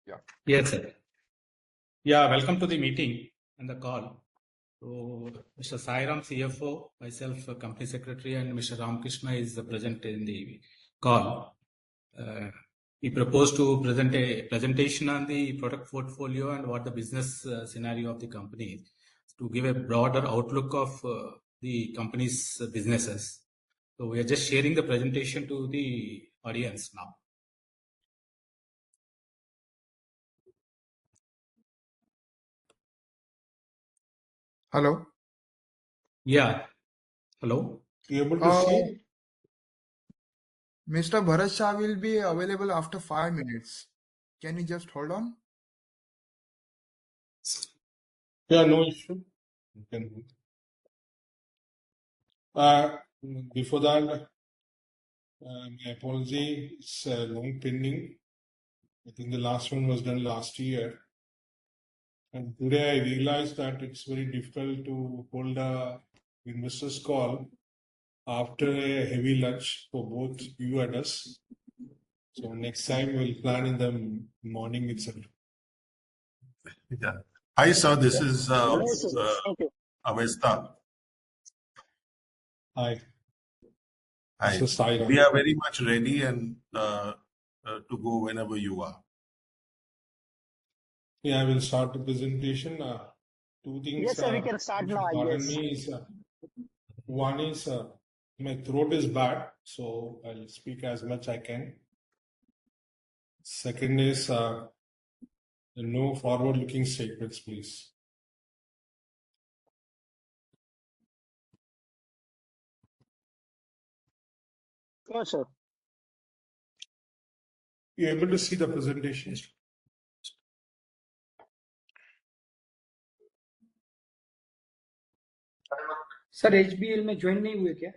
Yeah. Yes, sir. Yeah, welcome to the meeting and the call. So, Mr. Sairam, CFO, myself, Company Secretary, and Mr. Ramakrishna is present in the call. We propose to present a presentation on the product portfolio and what the business scenario of the company is, to give a broader outlook of the company's businesses. So we are just sharing the presentation to the audience now. Hello. Yeah. Hello. You able to see? Mr. Bharat Shah will be available after 5 minutes. Can you just hold on? Yeah, no issue. You can. Before that, my apology, it's long pending. I think the last one was done last year. And today I realized that it's very difficult to hold a investors call after a heavy lunch for both you and us. So next time we'll plan in the morning itself. Yeah. Hi, sir. This is Avesta. Hi. Hi. So Sai. We are very much ready and to go whenever you are. Yeah, I will start the presentation. Two things. Yes, sir, we can start now, I guess. Me is, one is my throat is bad, so I'll speak as much I can. Second is no forward-looking statements, please. No, sir. You able to see the presentation? Sir HBL में join नहीं हुए क्या?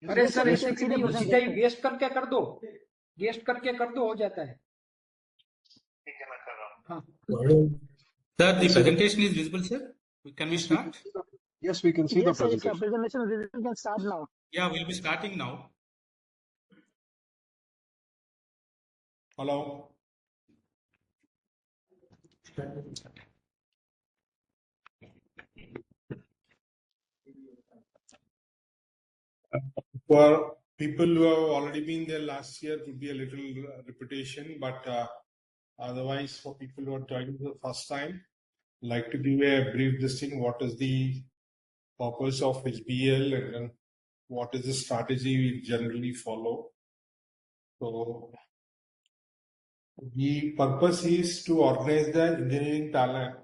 अरे sir ऐसे कि नहीं, सीधा ही guest करके कर दो, गेस्ट करके कर दो, हो जाता है. हाँ. Sir, the presentation is visible, sir. Can we start? Yes, we can see the presentation. Presentation is visible. We can start now. Yeah, we'll be starting now. Hello. For people who have already been there last year, it would be a little repetition, but otherwise, for people who are joining for the first time, I'd like to give a brief listing. What is the purpose of HBL and what is the strategy we generally follow? So, the purpose is to organize the engineering talent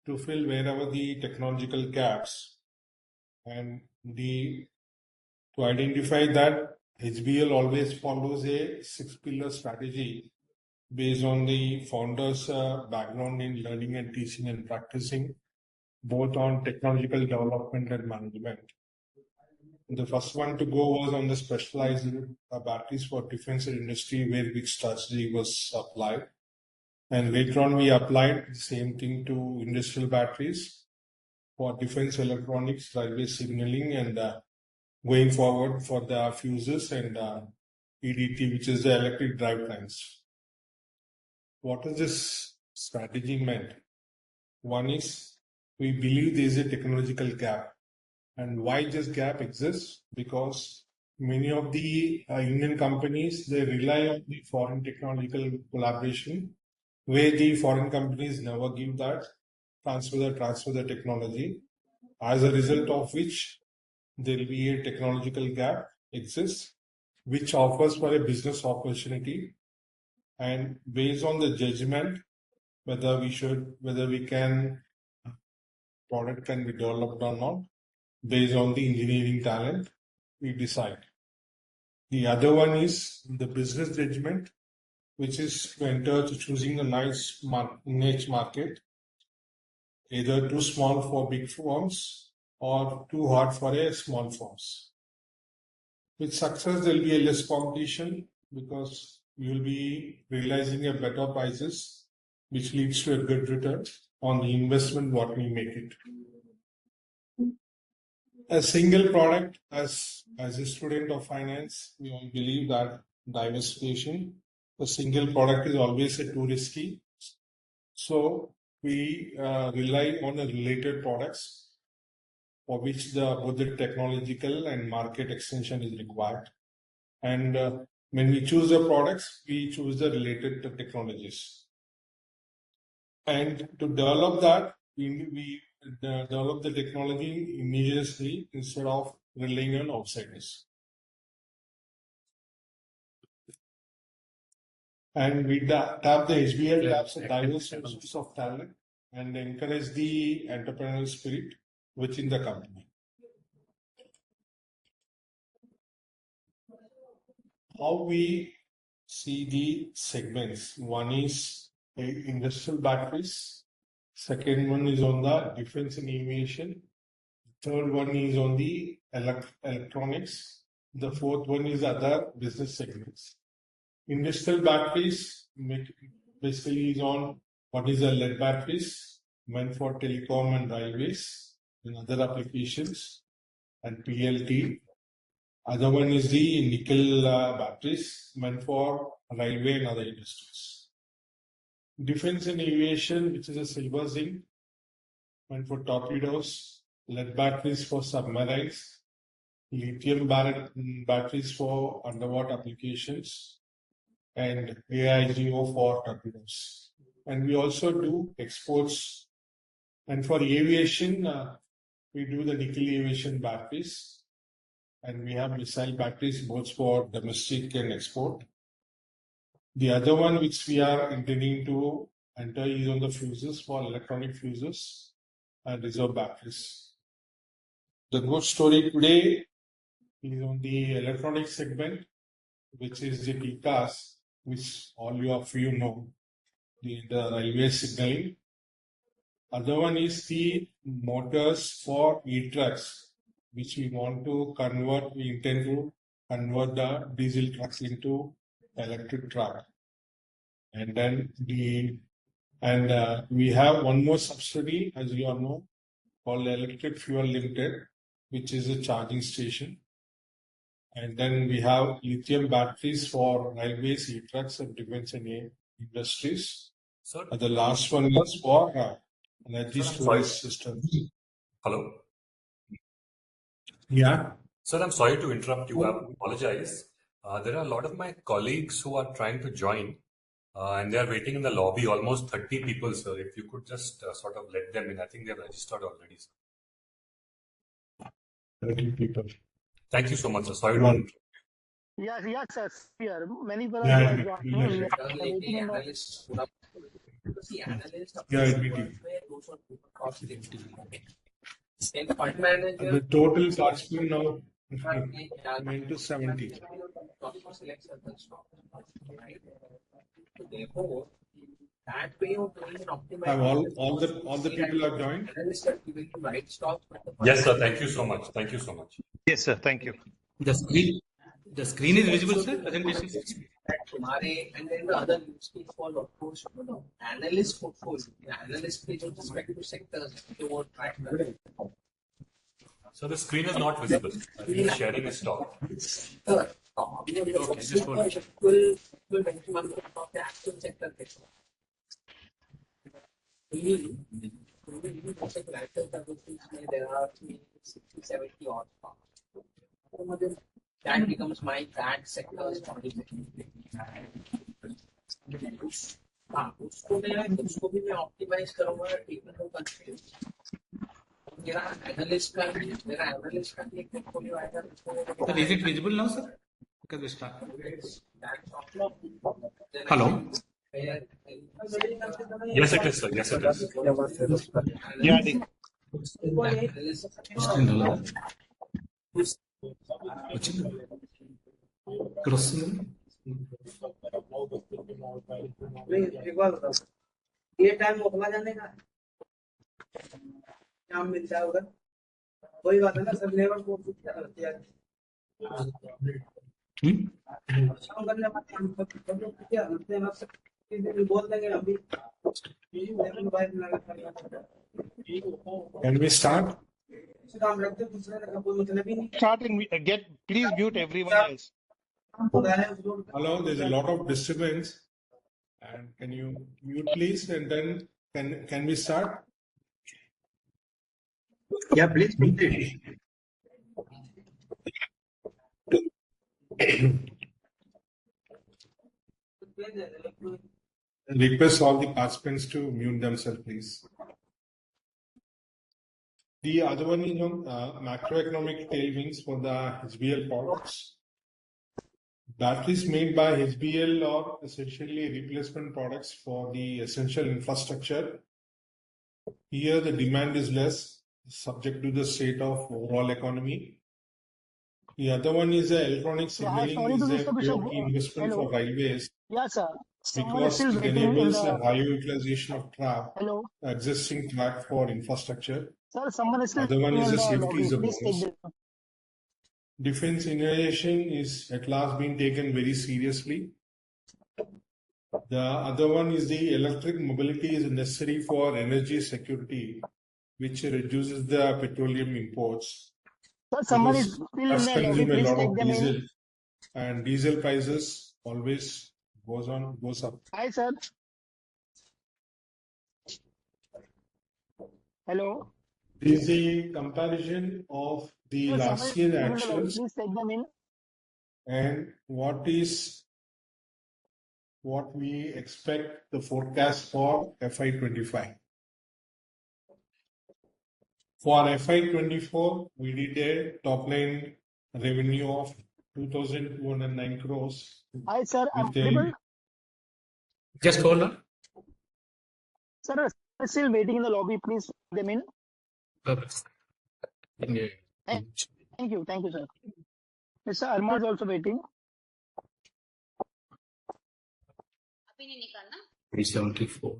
to fill wherever the technological gaps, and to identify that HBL always follows a 6-pillar strategy based on the founder's background in learning and teaching and practicing, both on technological development and management. The first one to go was on the specialized batteries for defense and industry, where which strategy was applied. And later on, we applied the same thing to industrial batteries for defense electronics, railway signaling, and going forward for the fuses and EDT, which is the electric drivetrains. What is this strategy meant? One is, we believe there is a technological gap. And why this gap exists? Because many of the Indian companies, they rely on the foreign technological collaboration, where the foreign companies never give that, transfer the technology, as a result of which there will be a technological gap exists, which offers for a business opportunity. And based on the judgment, whether product can be developed or not, based on the engineering talent, we decide. The other one is the business judgment, which is to enter to choosing a nice niche market, either too small for big firms or too hard for a small firms. With success, there will be a less competition because you will be realizing a better prices, which leads to a good return on the investment what we make it. A single product, as a student of finance, we all believe that diversification a single product is always too risky. So we rely on the related products for which both the technological and market extension is required. And when we choose the products, we choose the related technologies. And to develop that, we develop the technology immediately instead of relying on outsiders. And we tap the HBL taps a diverse sources of talent and encourage the entrepreneurial spirit within the company. How we see the segments. One is industrial batteries. Second one is on the defense and aviation. Third one is on the electronics. The fourth one is other business segments. Industrial batteries basically is on what is the lead batteries meant for telecom and railways and other applications and PLT. Other one is the nickel batteries meant for railway and other industries. Defense and aviation, which is a silver zinc meant for torpedoes, lead batteries for submarines, lithium batteries for underwater applications, and AIGO for torpedoes. And we also do exports. And for aviation, we do the nickel aviation batteries. And we have missile batteries both for domestic and export. The other one which we are intending to enter is on the fuses for electronic fuses and reserve batteries. The good story today is on the electronic segment, which is the TCAS, which all of you know, the railway signaling. Other one is the motors for e-trucks, which we want to convert. We intend to convert the diesel trucks into electric truck. And then we have one more subsidiary, as you all know, called Electric Fuel Limited, which is a charging station. And then we have lithium batteries for railways, e-trucks, and defense and industries. Sir, the last one is for energy storage systems. Hello. Yeah. Sir, I'm sorry to interrupt you. I apologize. There are a lot of my colleagues who are trying to join, and they are waiting in the lobby, almost 30 people, sir. If you could just sort of let them in. I think they have registered already, sir. 30 people. Thank you so much, sir. Sorry to interrupt. Yes, sir. Here, many people are joining. The total participant now went to 70. Have all the people are joined? Yes, sir. Thank you so much. Thank you so much. Yes, sir. Thank you. The screen is visible, sir. Presentation. And then the other use case for of course analyst portfolio. Analyst with respect to sectors to track. So the screen is not visible. I think the sharing is stopped. Okay, just hold on. Will mention one of the actual sector. There are 60, 70 odd. That becomes my that sector's उसको भी मैं optimise करूंगा technical concept मेरा analyst का एक portfolio आएगा Sir, is it visible now, sir? Because we start. Hello. Yes, it is, sir. Yes, it is. Yeah, Screen hello. Cross. ये time उतना जाने का काम मिलता है उधर कोई बात है ना सर लेबर को क्या करते हैं शाम करने क्या करते हैं आप बोल देंगे अभी Can we start? starting. Please mute everyone else. Hello, there's a lot of disturbance. And can you mute please, and then can we start? Yeah, please mute it. Request all the participants to mute themselves, please. The other one is on macroeconomic tailwinds for the HBL products. Batteries made by HBL are essentially replacement products for the essential infrastructure. Here the demand is less, subject to the state of overall economy. The other one is electronic signaling is a key investment for railways. Yes, sir. Someone is Because still it waiting in enables the. a high utilization of Hello, existing track for infrastructure. sir. Someone is still Other one waiting is in the the safety lobby. is a Please take bonus. the. Defense innovation is at last being taken very seriously. The other one is the electric mobility is necessary for energy security, which reduces the petroleum imports. Sir, someone is Because still in trucks the lobby. consume a Please lot take of them in. diesel, and diesel prices always goes up. Hi, sir. Hello. This is a comparison of the Sir, someone last is year still in the lobby. actuals Please take them in. and what we expect the forecast for FY25. For FY24, we did a top line revenue of 2,209 crores. Hi, sir. I'm With a, audible. Just hold on. Sir, someone is still waiting in the lobby. Please take them in. Thank you. Thank you, sir. Mr. Arma is also waiting. 374.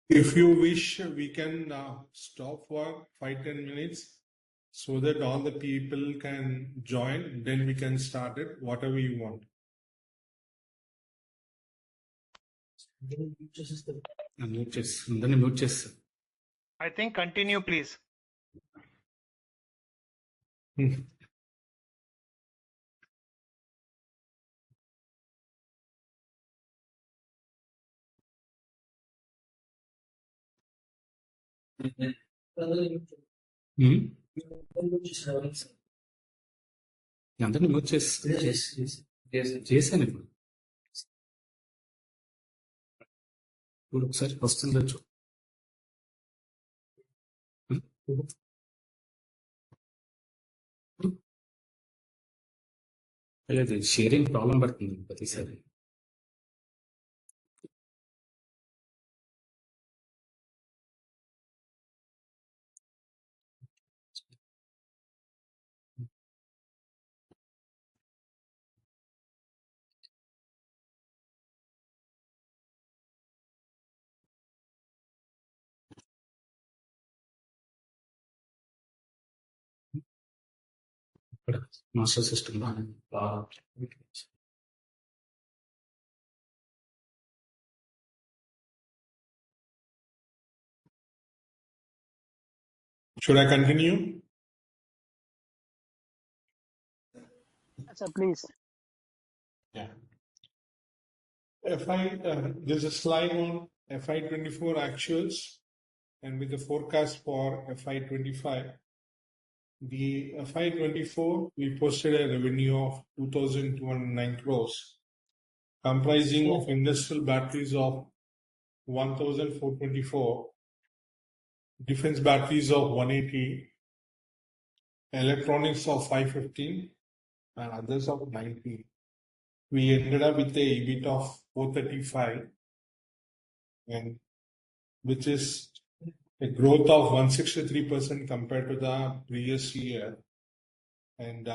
if you wish, we can stop for 5-10 minutes so that all the people can join. Then we can start it, whatever you want. Mute చేస్తా. I think continue, please. అందరినీ mute చేశాను ఇప్పుడు ఒకసారి వస్తుందో లేదు sharing problem పడుతుంది ప్రతిసారి. Master system Should I continue? Sir, please. Yeah. There's a slide on FY24 actuals and with the forecast for FY25. The FY24, we posted a revenue of 2,209 crores, comprising of industrial batteries of 1,424, defense batteries of 180, electronics of 515, and others of 90. We ended up with a EBIT of 435, and which is a growth of 163% compared to the previous year. And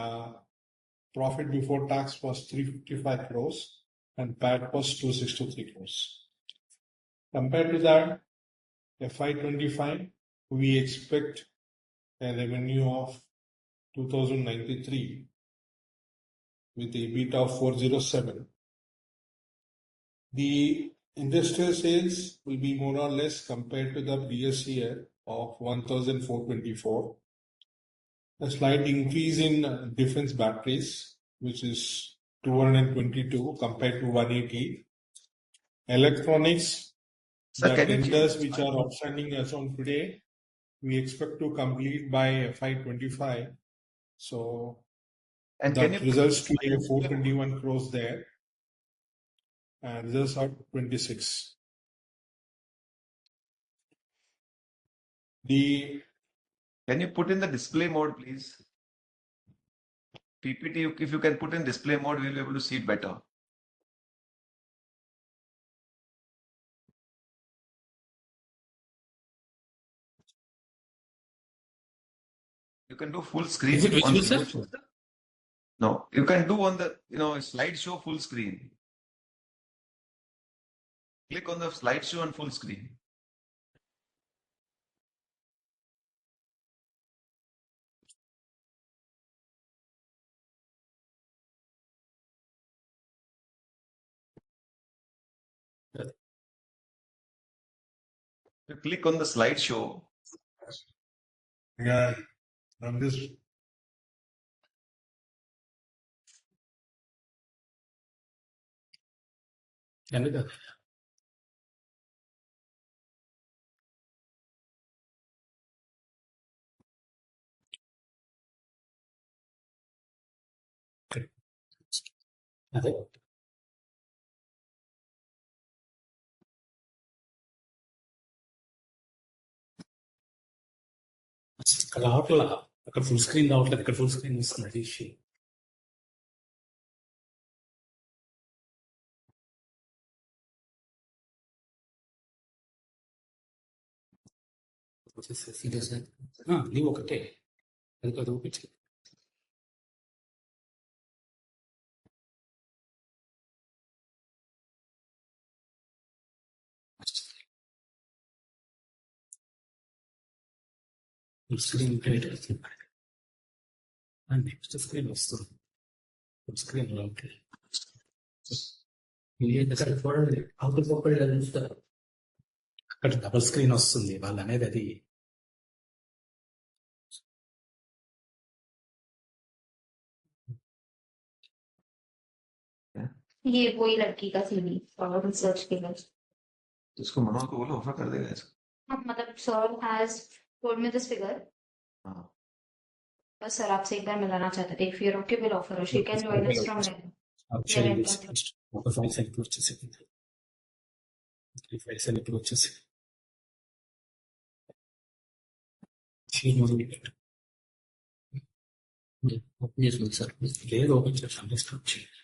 profit before tax was 355 crores and PAT was 263 crores. Compared to that, FY25, we expect a revenue of 2,093 with a EBIT of 407. The Industrial sales will be more or less compared to the previous year of 1,424. A slight increase in defense batteries, which is 222 compared to 180. Electronics, Sir, the can you tenders change? which are outstanding as on today, we expect to complete by FY25. So And can that you results to a 421 crores there. And results are 26. can you put in the display mode, please? PPT, if you can put in display mode, we'll be able to see it better. You can do full screen. Is it on visible, the sir? No, you can do on the slideshow full screen. Click on the slideshow and full screen. You click on the slideshow. Yeah, I'm just అదే అక్కడ రావట్లా, అక్కడ full screen రావట్లేదు, ఇక్కడ full screen వస్తుంది. అది issue. నీవు ఒకటే అది అది చూపించు. ఫుల్ స్క్రీన్ నెక్స్ట్ స్క్రీన్ వస్తుంది. ఫుల్ స్క్రీన్ రావట్లేదు. చూడండి, అక్కడ డబుల్ స్క్రీన్ వస్తుంది. వాళ్ళు అనేది అది ये वही लड़की का सीवी और रिसर्च के लिए. इसको मनोज को बोलो ऑफर कर देगा इसको. मतलब sir has told me this figure. बस सर आपसे एक बार मिलाना चाहते थे. If you are okay will offer she can join us from ఒక 5 సెకండ్లు వచ్చేసింది. 5 సెకండ్లు వచ్చేసి ఓపెన్ చేసింది సార్. లేదు, ఓపెన్ చేసాను. స్టార్ట్ చేయండి.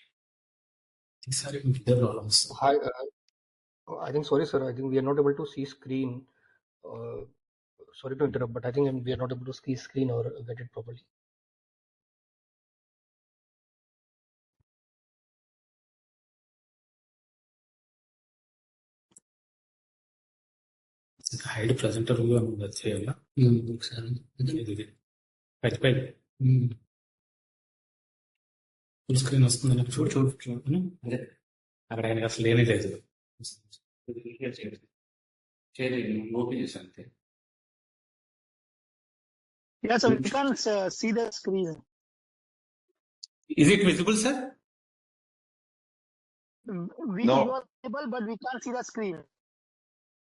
ఈసారి మీకు ఇద్దరు ప్రాబ్లమ్ వస్తుంది. Hi, I think sorry, sir. I think we are not able to see screen. Sorry to interrupt, but I think we are not able to see screen or get it properly. Hide presenter చేయాలా ఒకసారి. పైకి పైకి full screen వస్తుంది. నాకు చూడు చూడు చూడు. అదే అక్కడ ఆయనకి అసలు లేనే లేదు. ఓపెన్ చేశాను అంతే. Yeah, so we can't see the screen. Is it visible, sir? No. You are able, but we can't see the screen.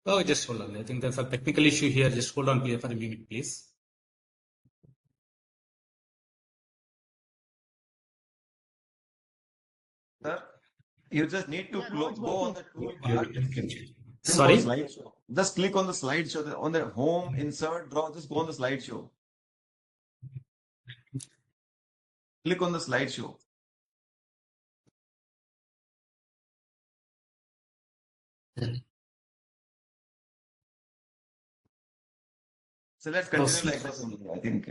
Oh, just hold on. I think there's a technical issue here. Just hold on for a minute, please. Sir, you just need to go on the toolbar. Sorry? Just click on the slideshow. On the home, insert, draw. Just go on the slideshow. Click on the slideshow. So let's continue like this. I think,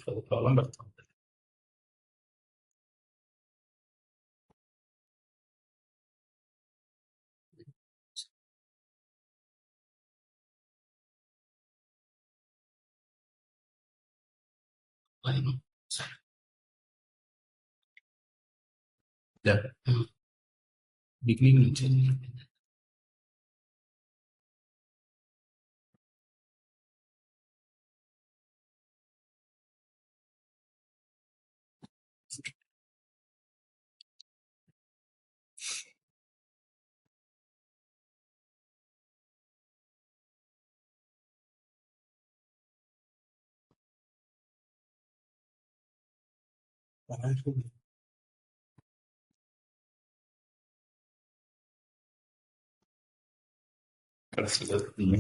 For the problem, but I know. Beginning నుంచి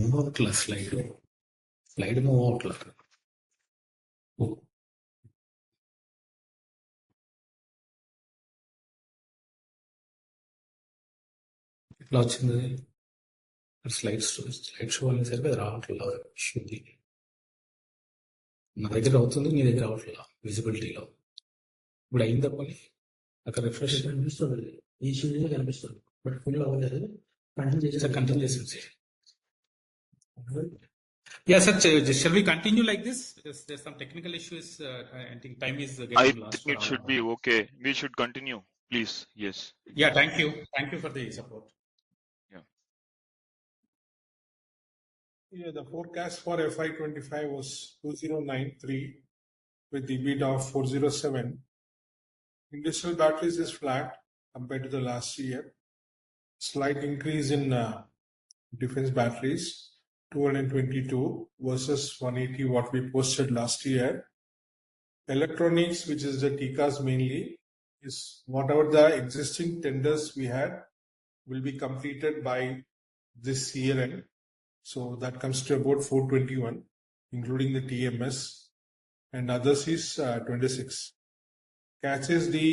move అవట్లా slide move అవట్లా ఎట్లా వచ్చింది slide show అనేసరికి అది రావట్లేదు శుద్ధి నా దగ్గర అవుతుంది నీ దగ్గర అవట్లేదు విజిబిలిటీలో ఇప్పుడు అయిందా పని అక్కడ రిఫ్రెష్ కనిపిస్తుంది ఈ షూలో కనిపిస్తుంది బట్ ఫుల్ అవ్వలేదు కంటిన్యూ చేసి Yeah, sir. Shall we continue like this? There's some technical issues. I think time is getting lost. I think it should be okay. We should continue, please. Yes. Yeah, thank you. Thank you for the support. Yeah, the forecast for FY25 was 2093 with the EBIT of 407. Industrial batteries is flat compared to the last year. Slight increase in defense batteries, 222 versus 180 what we posted last year. Electronics, which is the TCAS mainly, is whatever the existing tenders we had will be completed by this year end. So that comes to about 421, including the TMS, and others is 26. Catches the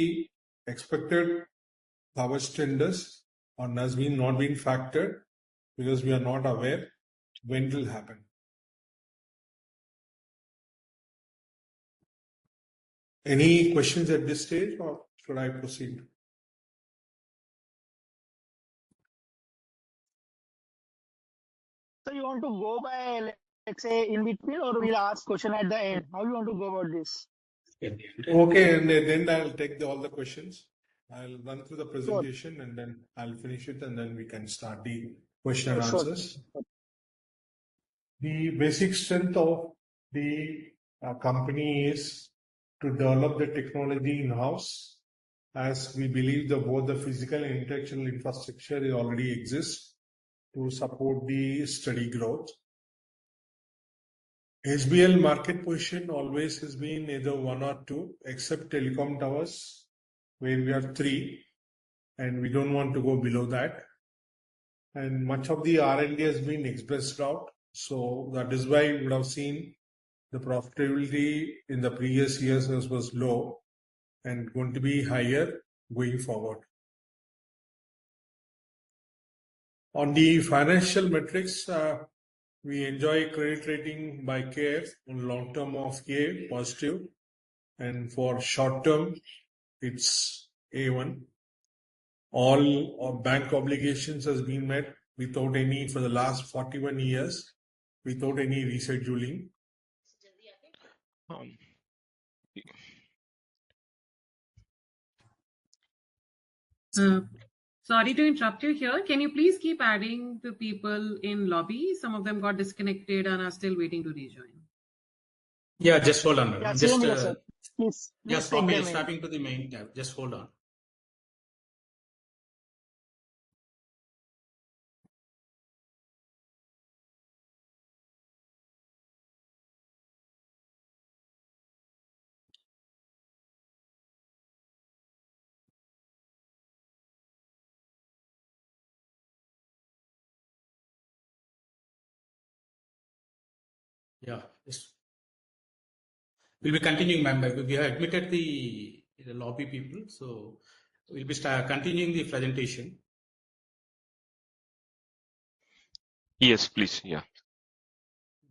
expected power tenders or has been not been factored because we are not aware when it will happen. Any questions at this stage, or should I proceed? So you want to go by, let's say, in between, or we'll ask question at the end? How you want to go about this? Okay, and then I'll take all the questions. I'll run through the presentation and then I'll finish it, and then we can start the question and answers. The basic strength of the company is to develop the technology in-house, as we believe that both the physical and intellectual infrastructure already exists to support the steady growth. HBL market position always has been either 1 or 2, except telecom towers, where we are 3, and we don't want to go below that. And much of the R&D has been express route, so that is why we would have seen the profitability in the previous years was low and going to be higher going forward. On the financial metrics, we enjoy credit rating by CARE on long term of A positive, and for short term it's A1. All bank obligations has been met without any, for the last 41 years, without any rescheduling. Sorry to interrupt you here. Can you please keep adding the people in lobby? Some of them got disconnected and are still waiting to rejoin. Yeah, just hold on. Yeah, Just please swapping to the main tab. Just hold on. Yeah, we'll be continuing, ma'am. We have admitted the lobby people, so we'll be continuing the presentation. Yes, please. Yeah.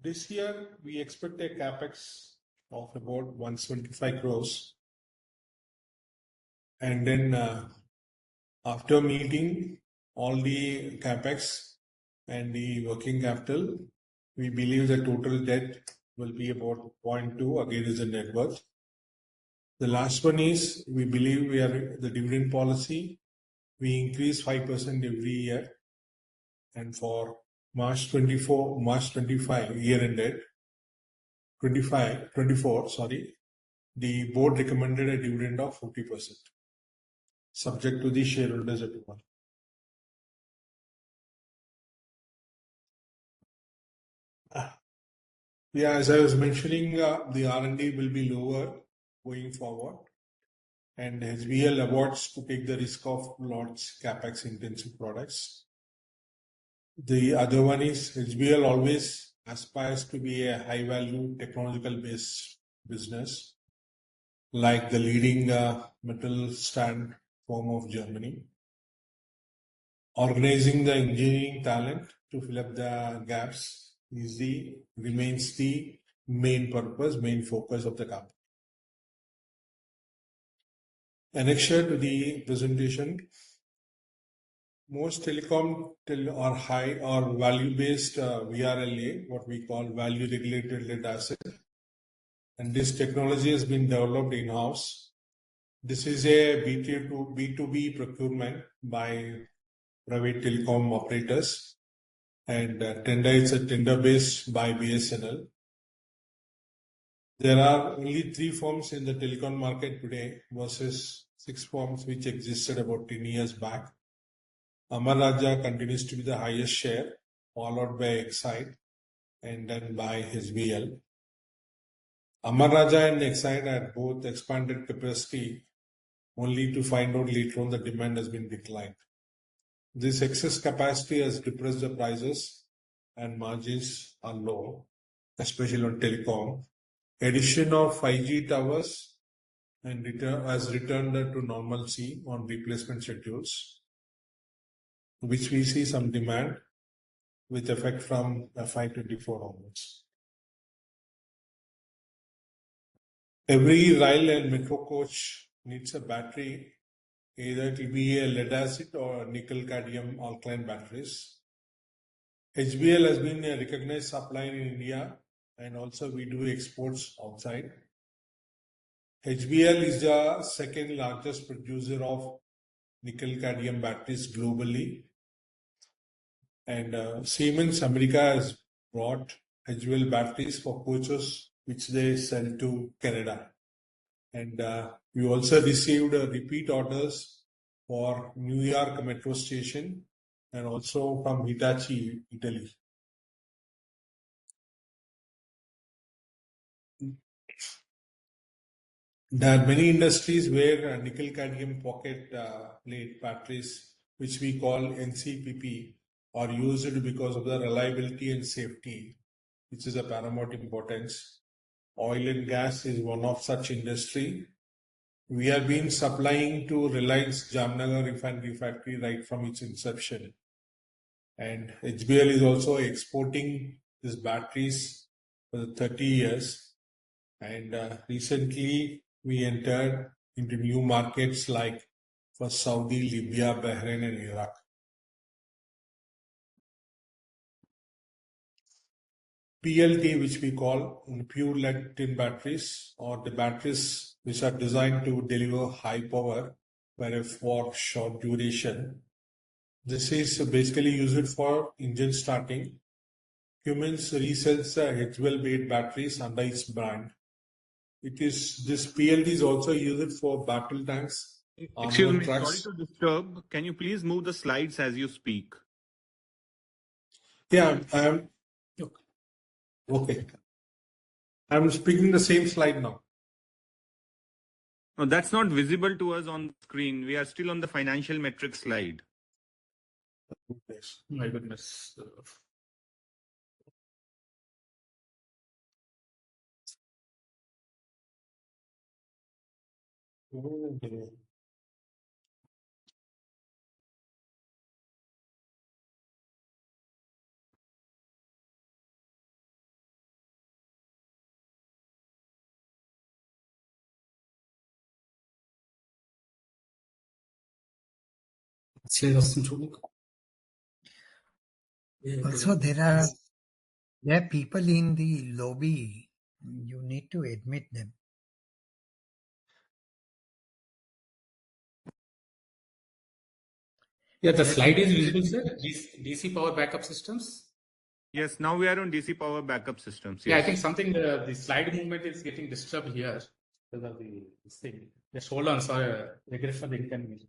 This year we expect a capex of about 175 crores, and then after meeting all the capex and the working capital, we believe the total debt will be about 0.2 against the net worth. The last one is we believe the dividend policy. We increase 5% every year, and for March 25 year ended 24, the board recommended a dividend of 50%, subject to the shareholders' approval. Yeah, as I was mentioning, the R&D will be lower going forward, and HBL avoids to take the risk of large capex intensive products. The other one is HBL always aspires to be a high value technological based business, like the leading metal stand firm of Germany. Organizing the engineering talent to fill up the gaps remains the main focus of the company. Annexure to the presentation, most telecom are high or value-based VRLA, what we call value regulated lead asset. And this technology has been developed in-house. This is a B2B procurement by private telecom operators, and it's a tender based by BSNL. There are only 3 firms in the telecom market today versus 6 firms which existed about 10 years back. Amar Raja continues to be the highest share, followed by Excite and then by HBL. Amar Raja and Excite had both expanded capacity, only to find out later on the demand has been declined. This excess capacity has depressed the prices and margins are low, especially on telecom. Addition of 5G towers and has returned to normalcy on replacement schedules, which we see some demand with effect from FY24 onwards. Every rail and metro coach needs a battery, either it will be a lead acid or nickel cadmium alkaline batteries. HBL has been a recognized supplier in India, and also we do exports outside. HBL is the second largest producer of nickel cadmium batteries globally, and Siemens America has brought HBL batteries for coaches which they sell to Canada, and we also received repeat orders for New York metro station and also from Hitachi, Italy. There are many industries where nickel cadmium pocket plate batteries, which we call NCPP, are used because of the reliability and safety, which is a paramount importance. Oil and gas is one of such industry. We have been supplying to Reliance Jamnagar refinery factory right from its inception. And HBL is also exporting these batteries for 30 years. And recently we entered into new markets like for Saudi, Libya, Bahrain, and Iraq. PLT, which we call pure lead tin batteries, or the batteries which are designed to deliver high power but for short duration. This is basically used for engine starting. Cummins resells HBL made batteries under its brand. This PLT is also used for battle tanks. Excuse me, trucks. sorry to disturb. Can you please move the slides as you speak? Yeah, okay. I'm speaking the same slide now. No, that's not visible to us on the screen. We are still on the financial metrics slide. My goodness. Okay. Also, there are people in the lobby. You need to admit them. Yeah, the slide is visible, sir. DC power backup systems. Yes, now we are on DC power backup systems. Yeah, I Yes. think something the slide movement is getting disturbed here because of this thing. Just hold on, sorry. Regret for the inconvenience.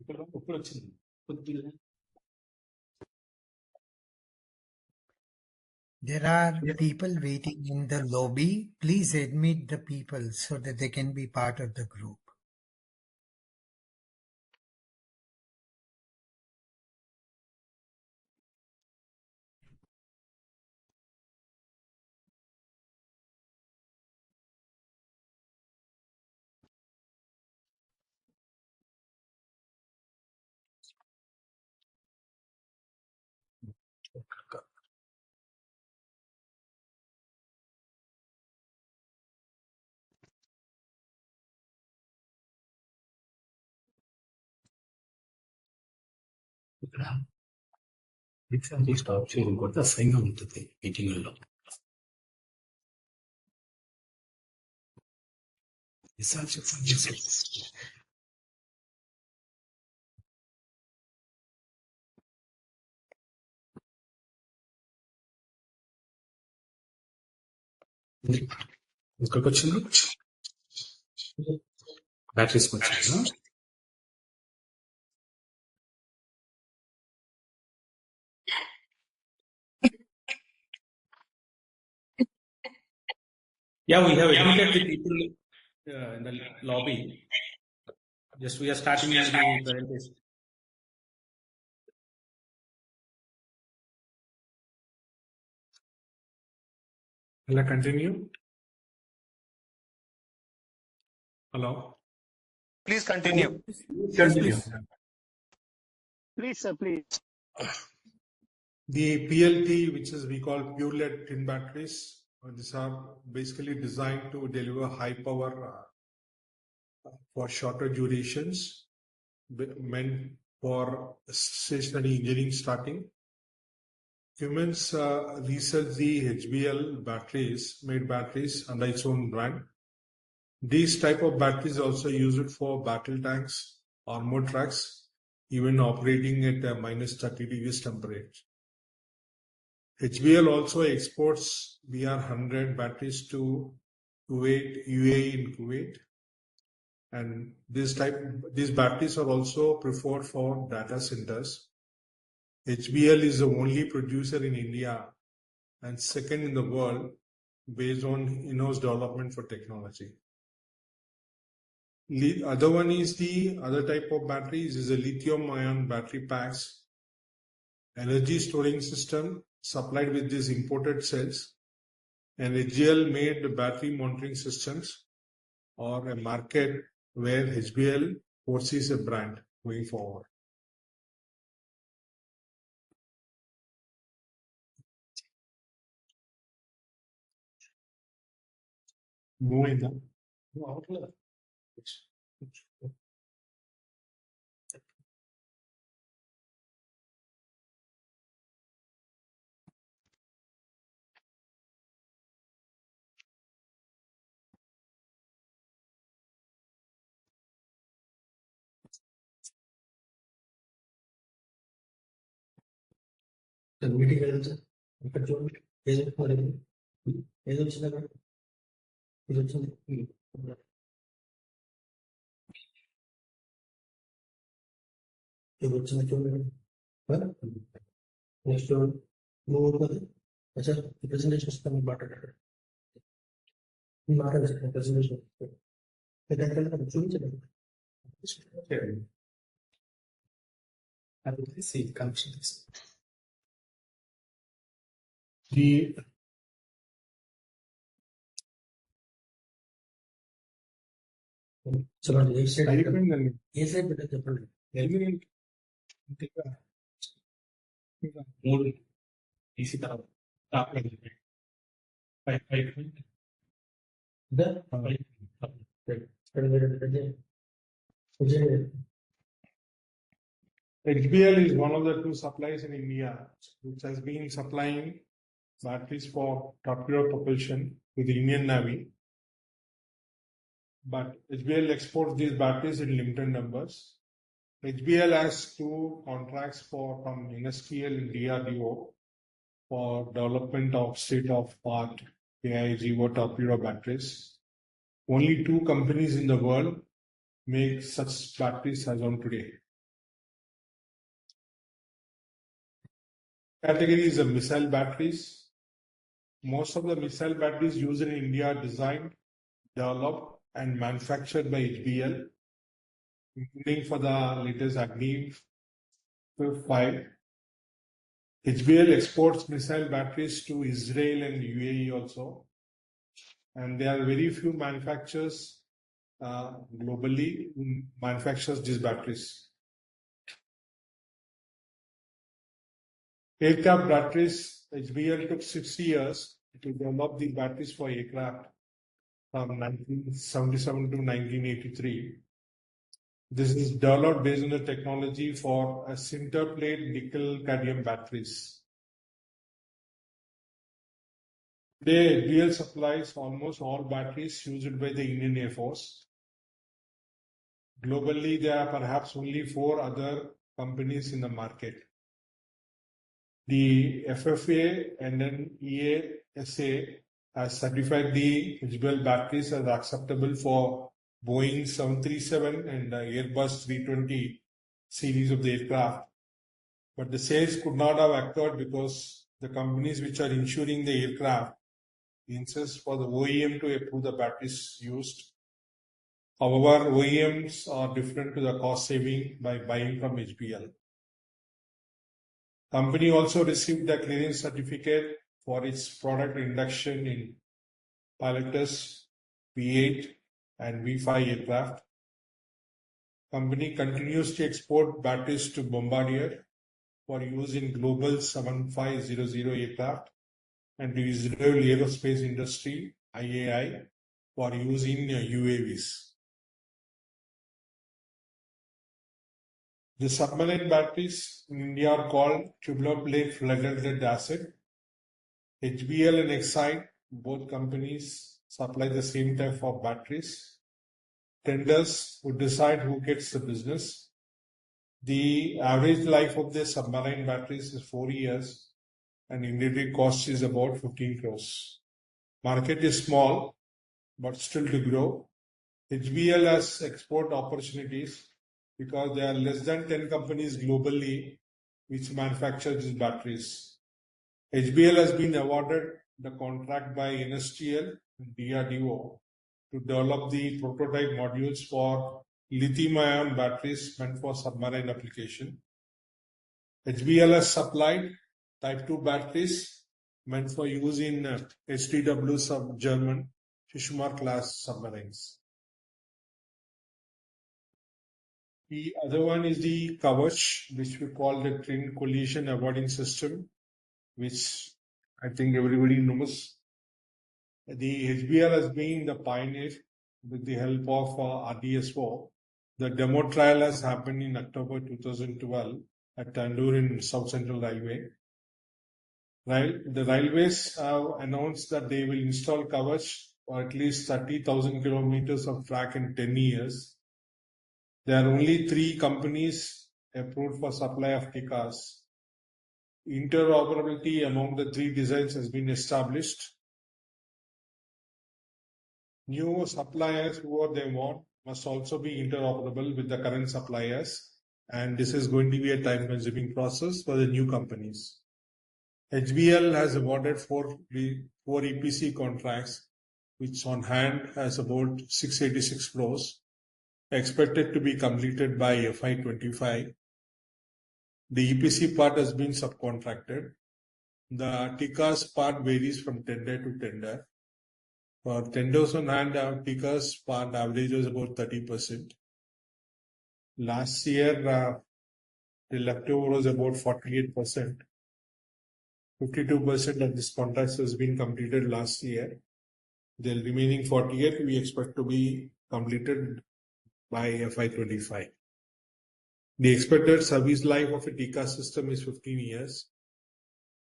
There are people waiting in the lobby. Please admit the people so that they can be part of the group. Stop చేయకూడదు అసహ్యంగా ఉంటుంది మీటింగ్లో. ఇక్కడికి వచ్చింది batteries వచ్చిందా? Yeah, we have admitted the people in the lobby. Just we are starting the presentation. Will I continue? Hello? Please continue. Continue. Please, sir, please. The PLT, which is we call pure lead tin batteries, these are basically designed to deliver high power for shorter durations, meant for stationary engineering starting. Humans research the HBL made batteries under its own brand. These type of batteries also use it for battle tanks, armored trucks, even operating at a -30 degrees temperature. HBL also exports BR100 batteries to Kuwait, UAE in Kuwait. And these batteries are also preferred for data centers. HBL is the only producer in India and second in the world based on in-house development for technology. Other one is the other type of batteries is a lithium-ion battery packs, energy storing system supplied with these imported cells, and HBL made battery monitoring systems or a market where HBL foresees a brand going forward. Moving on. Meeting ఇక్కడ చూడండి ఏది వచ్చింది అక్కడ ఇది వచ్చింది ఇది వచ్చింది చూడండి నెక్స్ట్ నువ్వు సార్ ఈ ప్రెసెంటేషన్ వస్తాను మీరు మాట్లాడారు మాట్లాడారు ప్రెసెంటేషన్ చూపించండి చలో ఏ సైడ్ పెట్టా చెప్పండి మూడు తీసి తర్వాత HBL is one of the two suppliers in India which has been supplying batteries for torpedo propulsion to the Indian Navy. But HBL exports these batteries in limited numbers. HBL has 2 contracts from NSTL and DRDO for development of state-of-art AIGO torpedo batteries. Only 2 companies in the world make such batteries as on today. Category is the missile batteries. Most of the missile batteries used in India are designed, developed, and manufactured by HBL, including for the latest Agni 5. HBL exports missile batteries to Israel and UAE also, and there are very few manufacturers globally who manufactures these batteries. Aircraft batteries, HBL took 60 years to develop the batteries for aircraft from 1977 to 1983. This is developed based on the technology for a sinter plate nickel cadmium batteries. Today, HBL supplies almost all batteries used by the Indian Air Force. Globally, there are perhaps only 4 other companies in the market. The FFA and then EASA has certified the HBL batteries as acceptable for Boeing 737 and Airbus 320 series of the aircraft. But the sales could not have occurred because the companies which are insuring the aircraft insist for the OEM to approve the batteries used. However, OEMs are different to the cost saving by buying from HBL. Company also received the clearance certificate for its product induction in Pilatus, V8 and V5 aircraft. Company continues to export batteries to Bombardier for use in Global 7500 aircraft and to Israel Aerospace Industry, IAI, for use in UAVs. The submarine batteries in India are called tubular plate flooded lead acid. HBL and Exide, both companies supply the same type of batteries. Tenders would decide who gets the business. The average life of the submarine batteries is 4 years and engineering cost is about 15 crores. Market is small, but still to grow. HBL has export opportunities because there are less than 10 companies globally which manufacture these batteries. HBL has been awarded the contract by NSTL and DRDO to develop the prototype modules for lithium-ion batteries meant for submarine application. HBL has supplied Type 2 batteries meant for use in HTW German Fischmar class submarines. The other one is the Kavach, which we call the Twin Collision Avoiding System, which I think everybody knows. The HBL has been the pioneer with the help of RDSO. The demo trial has happened in October 2012 at Tandoor in South Central Railway. The railways have announced that they will install Kavach for at least 30,000 kilometers of track in 10 years. There are only 3 companies approved for supply of TICAs. Interoperability among the 3 designs has been established. New suppliers, whoever they want, must also be interoperable with the current suppliers, and this is going to be a time-consuming process for the new companies. HBL has awarded 4 EPC contracts, which on hand has about 686 crores, expected to be completed by FY25. The EPC part has been subcontracted. The TICAS part varies from tender to tender. For tenders on hand, TICAS part average was about 30%. Last year, the leftover was about 48%. 52% of this contract has been completed last year. The remaining 48 we expect to be completed by FY25. The expected service life of a TICAS system is 15 years.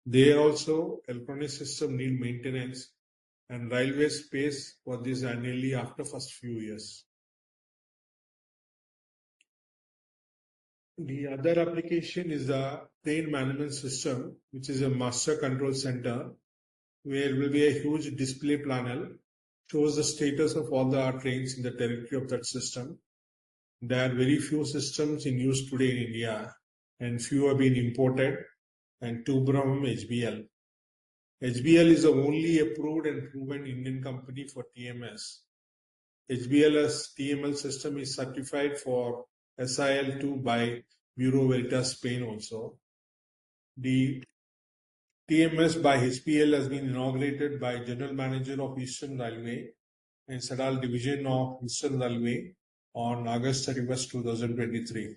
There also, electronic system need maintenance, and railways pays for this annually after first few years. The other application is the train management system, which is a master control center, where will be a huge display panel, shows the status of all the trains in the territory of that system. There are very few systems in use today in India, and few have been imported, and two from HBL. HBL is the only approved and proven Indian company for TMS. HBL's TML system is certified for SIL2 by Bureau Veritas Spain also. The TMS by HBL has been inaugurated by General Manager of Eastern Railway and Sadal Division of Eastern Railway on August 31st, 2023.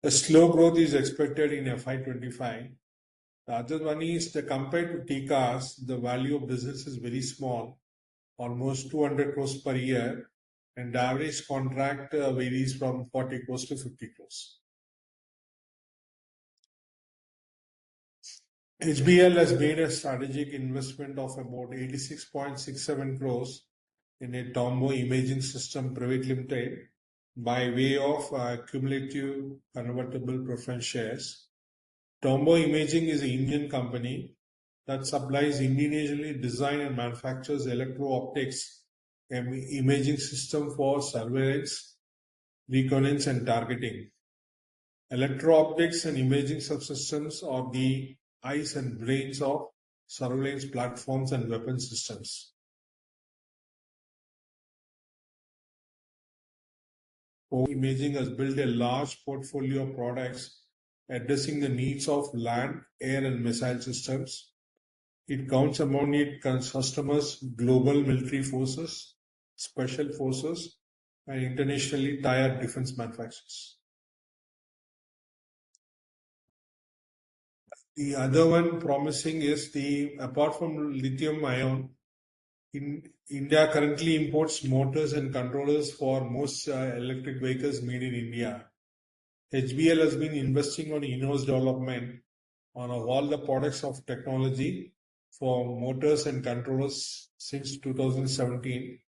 A slow growth is expected in FY25. The other one is that compared to TCAS, the value of business is very small, almost 200 crores per year, and the average contract varies from 40 crores to 50 crores. HBL has made a strategic investment of about 86.67 crores in a Tombow Imaging System Private Limited by way of cumulative convertible preference shares. Tombow Imaging is an Indian company that supplies indigenously designed and manufactures electro-optics and imaging system for surveillance, reconnaissance, and targeting. Electro-optics and imaging subsystems are the eyes and brains of surveillance platforms and weapon systems. Imaging has built a large portfolio of products addressing the needs of land, air, and missile systems. It counts among its customers global military forces, special forces, and internationally tied defense manufacturers. The other one promising is apart from lithium ion, India currently imports motors and controllers for most electric vehicles made in India. HBL has been investing on in-house development on all the products of technology for motors and controllers since 2017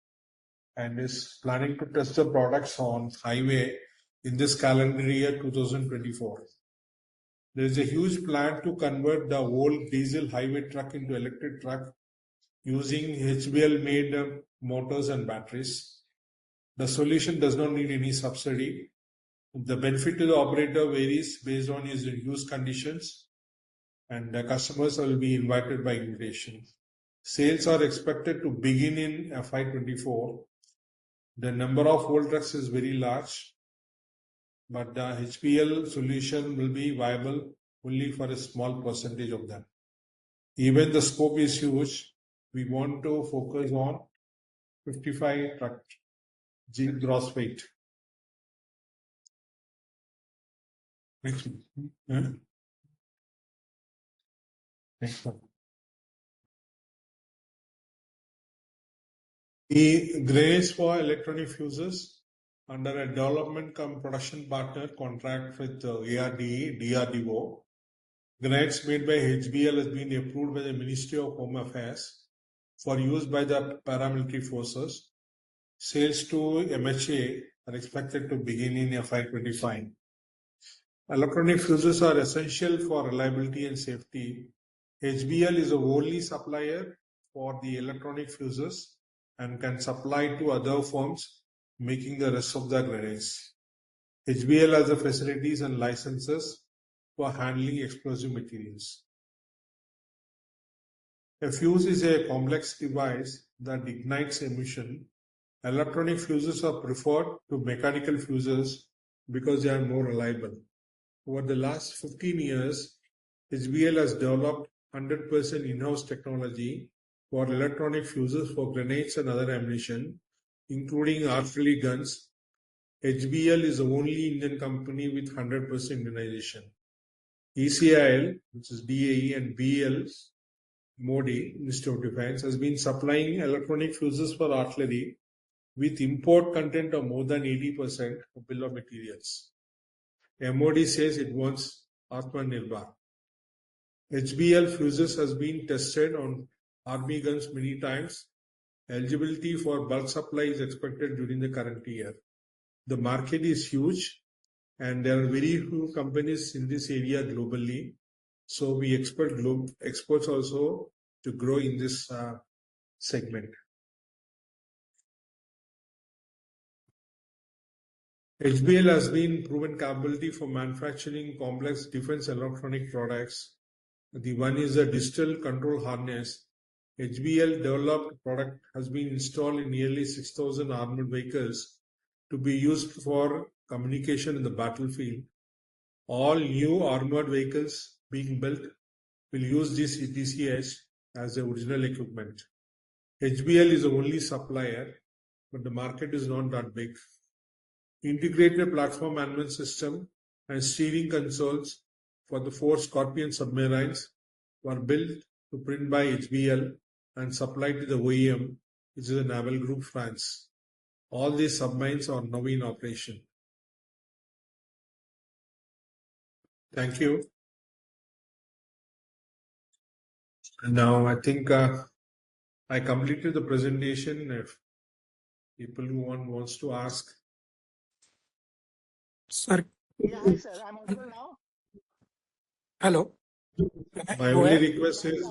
and is planning to test the products on highway in this calendar year 2024. There is a huge plan to convert the old diesel highway truck into electric truck using HBL made motors and batteries. The solution does not need any subsidy. The benefit to the operator varies based on his use conditions, and the customers will be invited by invitation. Sales are expected to begin in FY24. The number of old trucks is very large, but the HBL solution will be viable only for a small percentage of them. Even the scope is huge. We want to focus on 55 truck gross weight. Next one. Next one. The grades for electronic fuses under a development cum production partner contract with ARDE, DRDO. Grades made by HBL has been approved by the Ministry of Home Affairs for use by the paramilitary forces. Sales to MHA are expected to begin in FY25. Electronic fuses are essential for reliability and safety. HBL is the only supplier for the electronic fuses and can supply to other firms making the rest of the grenades. HBL has the facilities and licenses for handling explosive materials. A fuse is a complex device that ignites emission. Electronic fuses are preferred to mechanical fuses because they are more reliable. Over the last 15 years, HBL has developed 100% in-house technology for electronic fuses for grenades and other ammunition, including artillery guns. HBL is the only Indian company with 100% Indianization. ECIL, which is DAE, and BEL, Modi, Ministry of Defense, has been supplying electronic fuses for artillery with import content of more than 80% of bill of materials. MOD says it wants Atmanirbhar. HBL fuses has been tested on army guns many times. Eligibility for bulk supply is expected during the current year. The market is huge and there are very few companies in this area globally. So we expect exports also to grow in this segment. HBL has been proven capability for manufacturing complex defense electronic products. The one is a digital control harness. HBL developed product has been installed in nearly 6,000 armored vehicles to be used for communication in the battlefield. All new armored vehicles being built will use this ETCH as the original equipment. HBL is the only supplier, but the market is not that big. Integrated platform management system and steering consoles for the 4 Scorpion submarines were built to print by HBL and supplied to the OEM, which is the Naval Group France. All these submarines are now in operation. Thank you. And now I think I completed the presentation. If people who wants to ask. Sir. Yeah, hi sir. I'm audible now. Hello. My only request is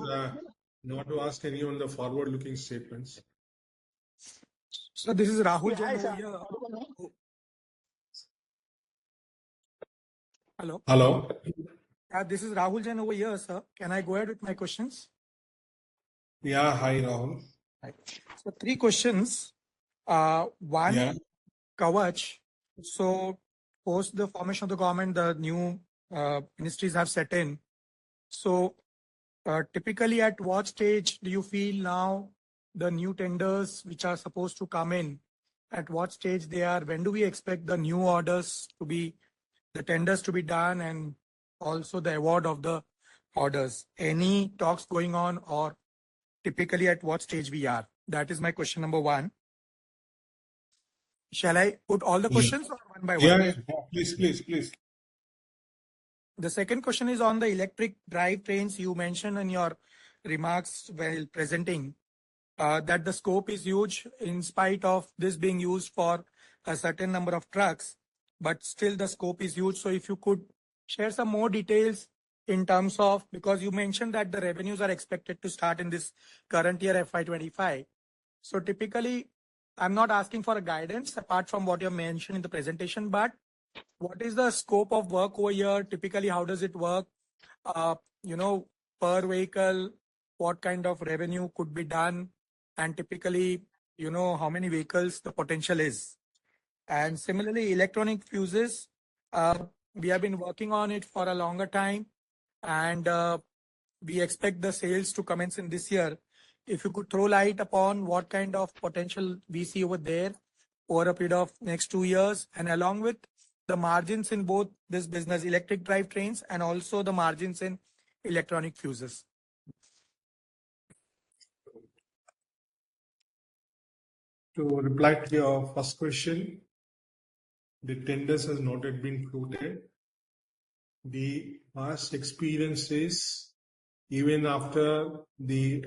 not to ask any on the forward-looking statements. So this is Rahul Yeah, hi Jain sir. over here. Audible now? Hello. Hello. This is Rahul Jain over here, sir. Can I go ahead with my questions? Yeah, hi Rahul. Right. So 3 questions. One, Yeah. Kavach. So post the formation of the government, the new ministries have set in. So typically at what stage do you feel now the new tenders which are supposed to come in, at what stage they are? When do we expect the new orders to be, the tenders to be done, and also the award of the orders? Any talks going on, or typically at what stage we are? That is my question number 1. Shall I put all the questions or one by one? Yeah, please. The second question is on the electric drive trains. You mentioned in your remarks while presenting that the scope is huge in spite of this being used for a certain number of trucks, but still the scope is huge. So if you could share some more details in terms of, because you mentioned that the revenues are expected to start in this current year FY25. So typically, I'm not asking for a guidance apart from what you mentioned in the presentation, but what is the scope of work over here? Typically, how does it work? Per vehicle, what kind of revenue could be done? And typically, how many vehicles the potential is. And similarly, electronic fuses, we have been working on it for a longer time, and we expect the sales to commence in this year. If you could throw light upon what kind of potential we see over there over a period of next 2 years, and along with the margins in both this business, electric drive trains, and also the margins in electronic fuses. To reply to your first question, the tenders has not yet been floated. The past experience is, even after the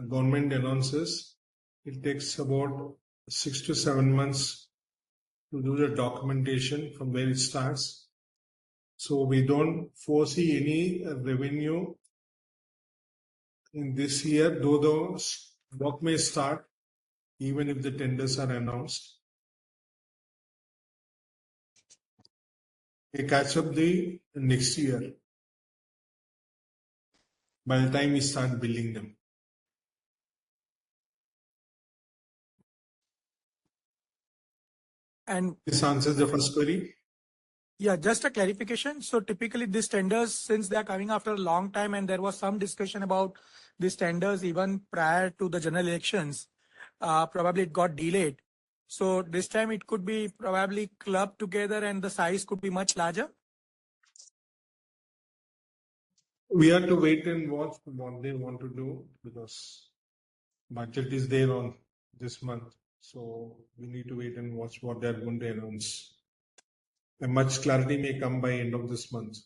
government announces, it takes about 6 to 7 months to do the documentation from where it starts. So we don't foresee any revenue in this year, though the work may start even if the tenders are announced. They catch up the next year by the time we start building them. And this answers the first query. Yeah, just a clarification. So typically these tenders, since they are coming after a long time, and there was some discussion about these tenders even prior to the general elections, probably it got delayed. So this time it could be probably clubbed together and the size could be much larger. We have to wait and watch what they want to do, because budget is there on this month. So we need to wait and watch what they are going to announce. And much clarity may come by end of this month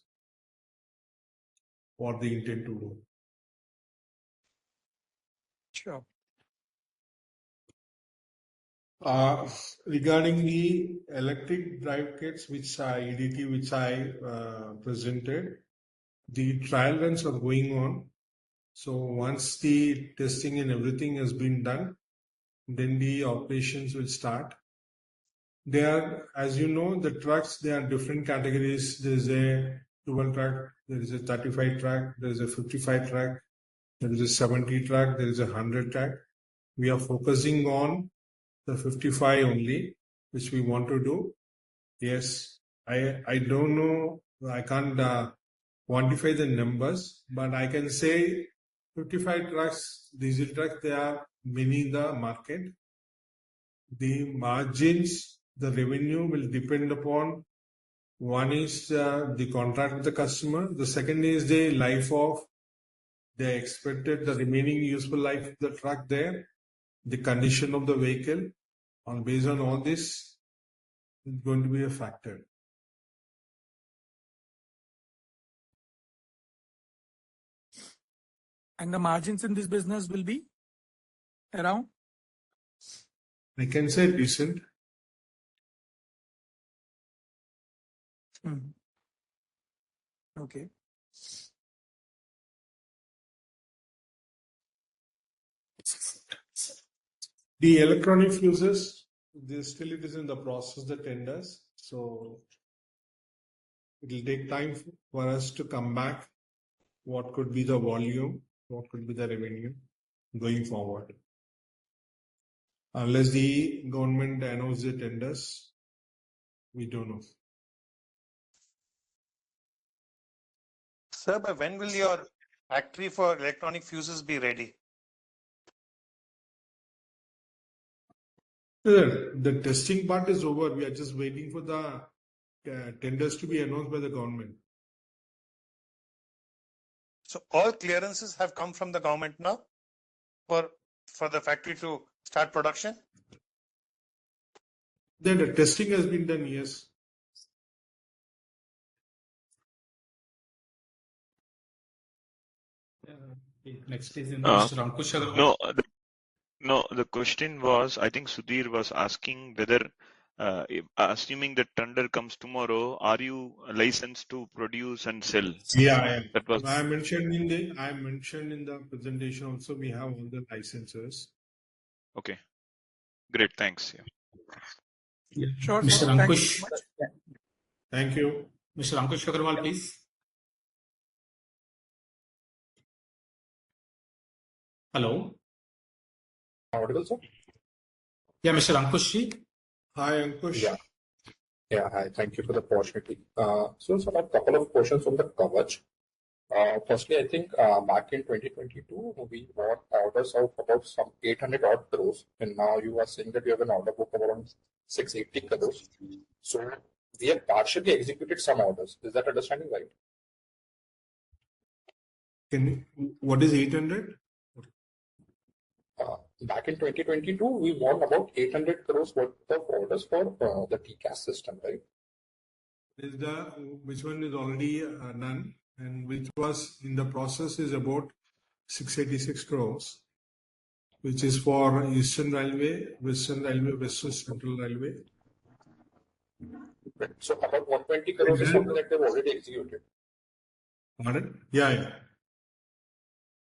what they intend to do. Sure. Regarding the electric drive kits, which I presented, the trial runs are going on. So once the testing and everything has been done, then the operations will start. They are, as you know, the trucks, they are different categories. There is a 12 truck, there is a 35 truck, there is a 55 truck, there is a 70 truck, there is a 100 truck. We are focusing on the 55 only, which we want to do. Yes, I don't know, I can't quantify the numbers, but I can say 55 trucks, diesel trucks, there are many in the market. The margins, the revenue will depend upon, one is the contract with the customer, the second is the life of the expected, the remaining useful life of the truck there, the condition of the vehicle, and based on all this, it's going to be a factor. And the margins in this business will be around? I can say decent. Okay. The electronic fuses, still it is in the process, the tenders. So it will take time for us to come back. What could be the volume? What could be the revenue going forward? Unless the government announces the tenders, we don't know. Sir, by when will your factory for electronic fuses be ready? The testing part is over. We are just waiting for the tenders to be announced by the government. So all clearances have come from the government now for the factory to start production? Then the testing has been done, yes. Next is Mr. Ankush Agarwal. No, the question was, I think Sudhir was asking whether, assuming that tender comes tomorrow, are you licensed to produce and sell? Yeah, I am. That was. I mentioned in the presentation also, we have all the licenses. Okay, great, thanks. Yeah. Sure, Mr. sir. Thank you so Ankush. much. Thank you. Mr. Ankush Agarwal, please. Hello. Audible, sir? Yeah, Mr. Ankush. Hi, Ankush. Yeah, hi. Thank you for the opportunity. So, I have a couple of questions on the coverage. Firstly, I think back in 2022, we got orders of about some 800 odd crores, and now you are saying that you have an order book of around 680 crores. So, we have partially executed some orders. Is that understanding right? What is 800? Back in 2022, we won about 800 crores worth of orders for the TCAS system, right? Which one is already done and which was in the process is about 686 crores, which is for Eastern Railway, Western Railway, Western Central Railway. Right. So about 120 crores is something that they've already executed. Pardon? Yeah.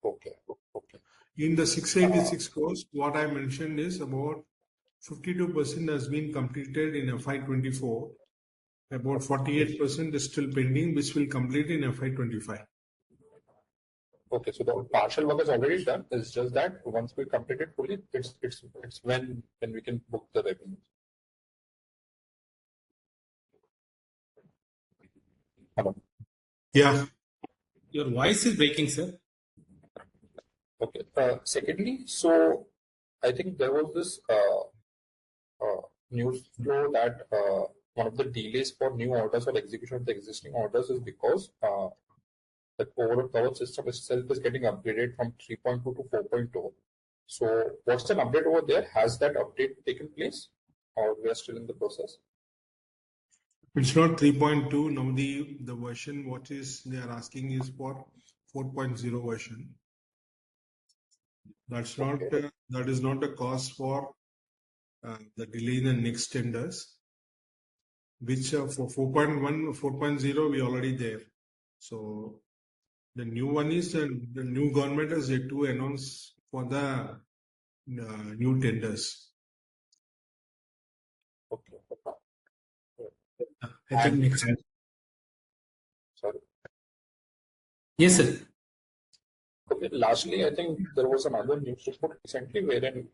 Okay. In the 686 crores, what I mentioned is about 52% has been completed in FY24. About 48% is still pending, which will complete in FY25. Okay, so the partial work is already done. It's just that once we complete it fully, it's when we can book the revenue. Hello. Yeah. Your voice is breaking, sir. Okay. Secondly, so I think there was this news flow that one of the delays for new orders or execution of the existing orders is because the overall coverage system itself is getting upgraded from 3.2 to 4.0. So what's an update over there? Has that update taken place, or we are still in the process? It's not 3.2. Now the version what is they are asking is for 4.0 version. That's not that is not a cause for the delay in the next tenders, which for 4.1, 4.0 we already there. So the new one is the new government has yet to announce for the new tenders. Okay. I think next. Sorry. Yes, sir. Okay. Lastly, I think there was another news report recently wherein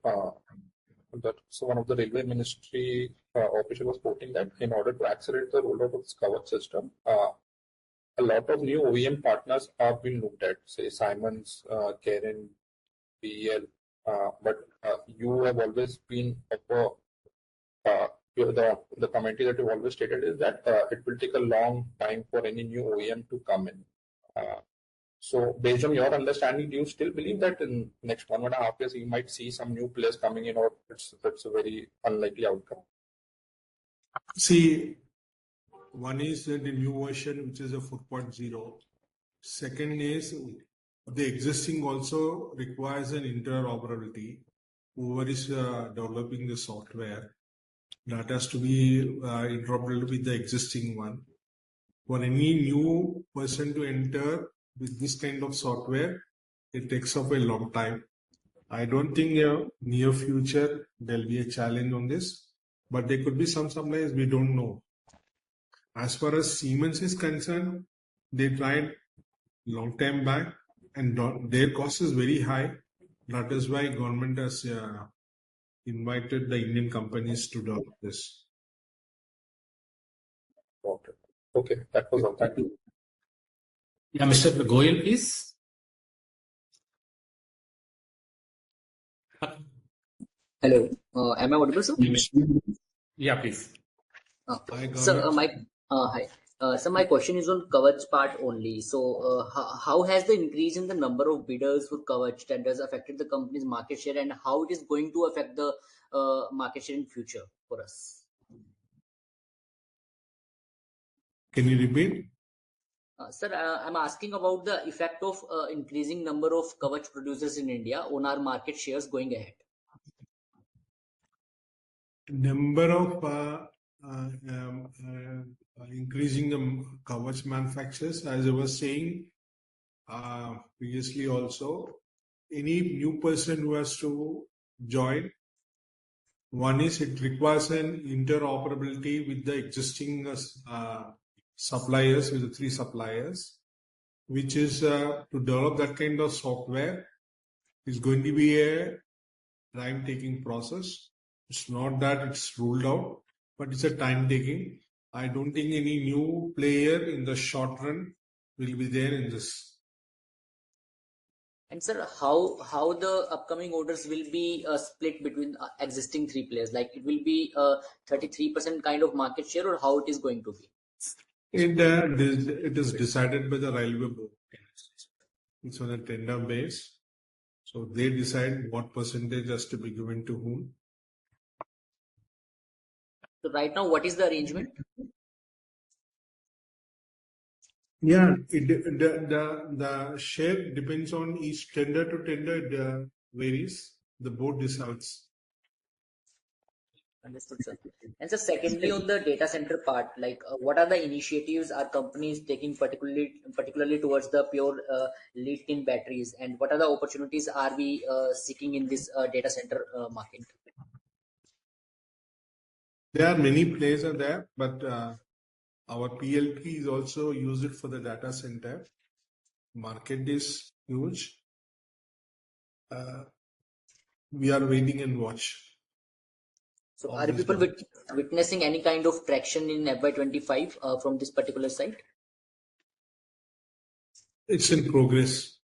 so one of the railway ministry official was quoting that in order to accelerate the rollout of this Kavach system, a lot of new OEM partners have been looked at, say Siemens, Karen, BEL, but you have always been the commentary that you've always stated is that it will take a long time for any new OEM to come in. So based on your understanding, do you still believe that in next 1.5 years you might see some new players coming in, or it's a very unlikely outcome? See, one is the new version, which is a 4.0. Second is the existing also requires an interoperability. Whoever is developing the software, that has to be interoperable with the existing one. For any new person to enter with this kind of software, it takes up a long time. I don't think near future there'll be a challenge on this, but there could be some suppliers we don't know. As far as Siemens is concerned, they tried long time back and their cost is very high. That is why government has invited the Indian companies to develop this. Okay, that was all. Thank you. Yeah, Mr. Goyal, please. Hello, am I audible, sir? Yeah, please. Sir, hi. So my question is on Kavach part only. So how has the increase in the number of bidders for Kavach tenders affected the company's market share, and how it is going to affect the market share in future for us? Can you repeat? Sir, I'm asking about the effect of increasing number of Kavach producers in India on our market shares going ahead. Number of increasing the Kavach manufacturers, as I was saying previously also, any new person who has to join, one is it requires an interoperability with the existing suppliers, with the 3 suppliers, which is to develop that kind of software is going to be a time-taking process. It's not that it's ruled out, but it's a time-taking. I don't think any new player in the short run will be there in this. And sir, how the upcoming orders will be split between existing 3 players? Like it will be 33% kind of market share, or how it is going to be? It is decided by the railway board. It's on a tender base. So they decide what percentage has to be given to whom. So right now, what is the arrangement? Yeah, the share depends on each tender to tender. It varies. The board decides. Understood, sir. And so secondly, on the data center part, like what are the initiatives our companies taking particularly towards the pure lead-in batteries, and what are the opportunities are we seeking in this data center market? There are many players are there, but our PLP is also used for the data center. Market is huge. We are waiting and watch. So are people witnessing any kind of traction in FY25 from this particular site? It's in progress.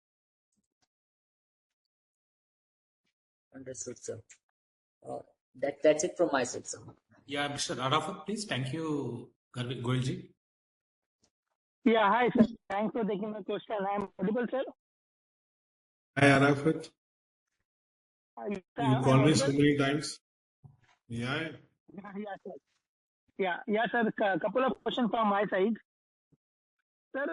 Understood, sir. That's it from my side, sir. Yeah, Mr. Arafat, please. Thank you, Goyalji. Yeah, hi, sir. Thanks for taking my question. I'm audible, sir. Hi, Arafat. You call me so many times. Yeah. Yeah, sir. Yeah, sir. A couple of questions from my side. Sir,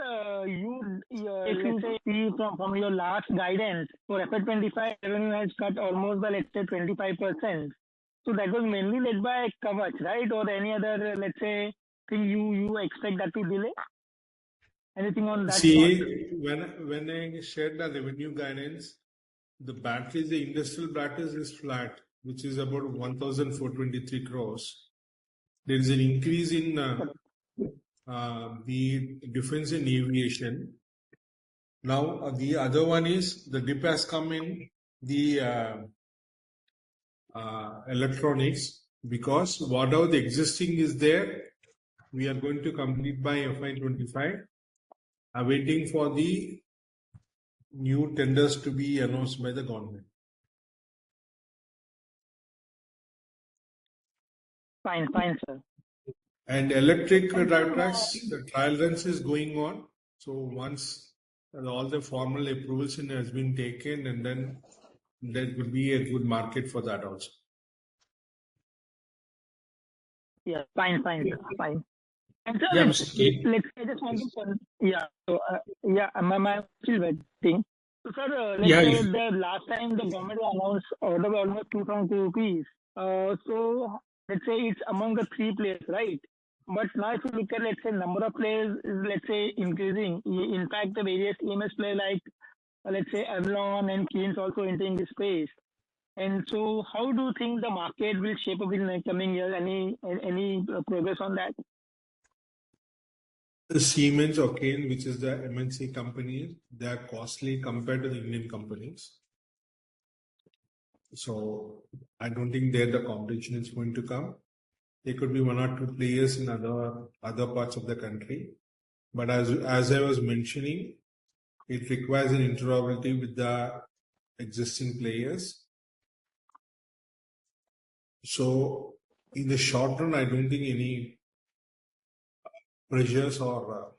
if you see from your last guidance for FY25, revenue has cut almost by, let's say, 25%. So that was mainly led by Kavach, right? Or any other, let's say, thing you expect that to delay? Anything on that See, front? when I shared the revenue guidance, the batteries, the industrial batteries is flat, which is about 1,423 crores. There is an increase in the defense and aviation. Now, the other one is the dip has come in the electronics, because whatever the existing is there, we are going to complete by FY25, awaiting for the new tenders to be announced by the government. Fine, sir. And electric drive tracks, the trial runs is going on. So once all the formal approvals has been taken, and then there could be a good market for that also. Yeah, fine. And sir, Yeah, let's Mr. K. I just want to so I'm still waiting. So sir, let's Yeah, say if, the last time the government announced order of almost 2,000 rupees. So let's say it's among the three players, right? But now if you look at, let's say, number of players is, let's say, increasing. In fact, the various EMS players like let's say Avalon and Keynes also entering this space. And so, how do you think the market will shape up in the coming years? Any progress on that? The Siemens or Kane, which is the MNC company, they are costly compared to the Indian companies. So I don't think there the competition is going to come. There could be one or two players in other parts of the country. But as I was mentioning, it requires an interoperability with the existing players. So in the short run, I don't think any pressures or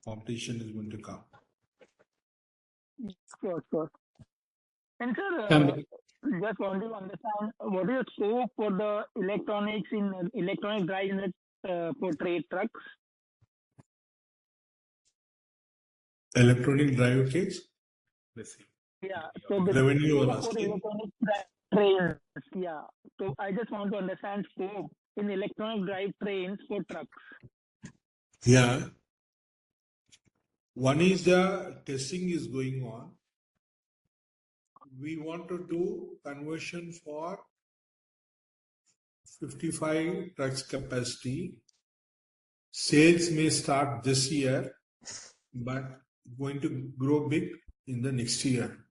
competition is going to come. Sure. And sir, just want to understand what is the scope for the electronics in electronic drive in for trade trucks? Electronic drive kits? Let's see. Yeah. So revenue or for electronic trains, yeah. So I just want to understand scope in electronic drive trains for trucks. Yeah. One is the testing is going on. We want to do conversion for 55 trucks capacity. Sales may start this year, but going to grow big in the next year.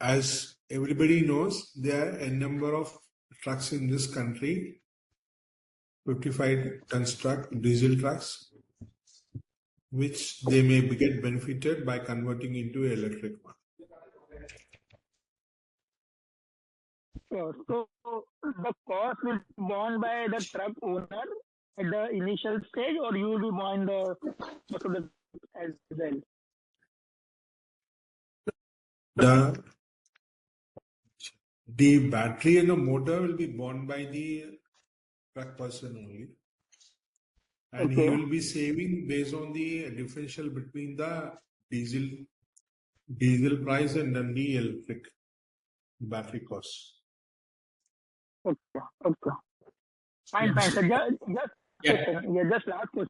As everybody knows, there are a number of trucks in this country, 55 tons truck, diesel trucks, which they may get benefited by converting into electric one. So the cost will be borne by the truck owner at the initial stage, or you will be borne the most of the as well? The battery and the motor will be borne by the truck person only. And he will be saving based on the differential between the diesel price and then the electric battery cost. Okay. Fine. So just last question.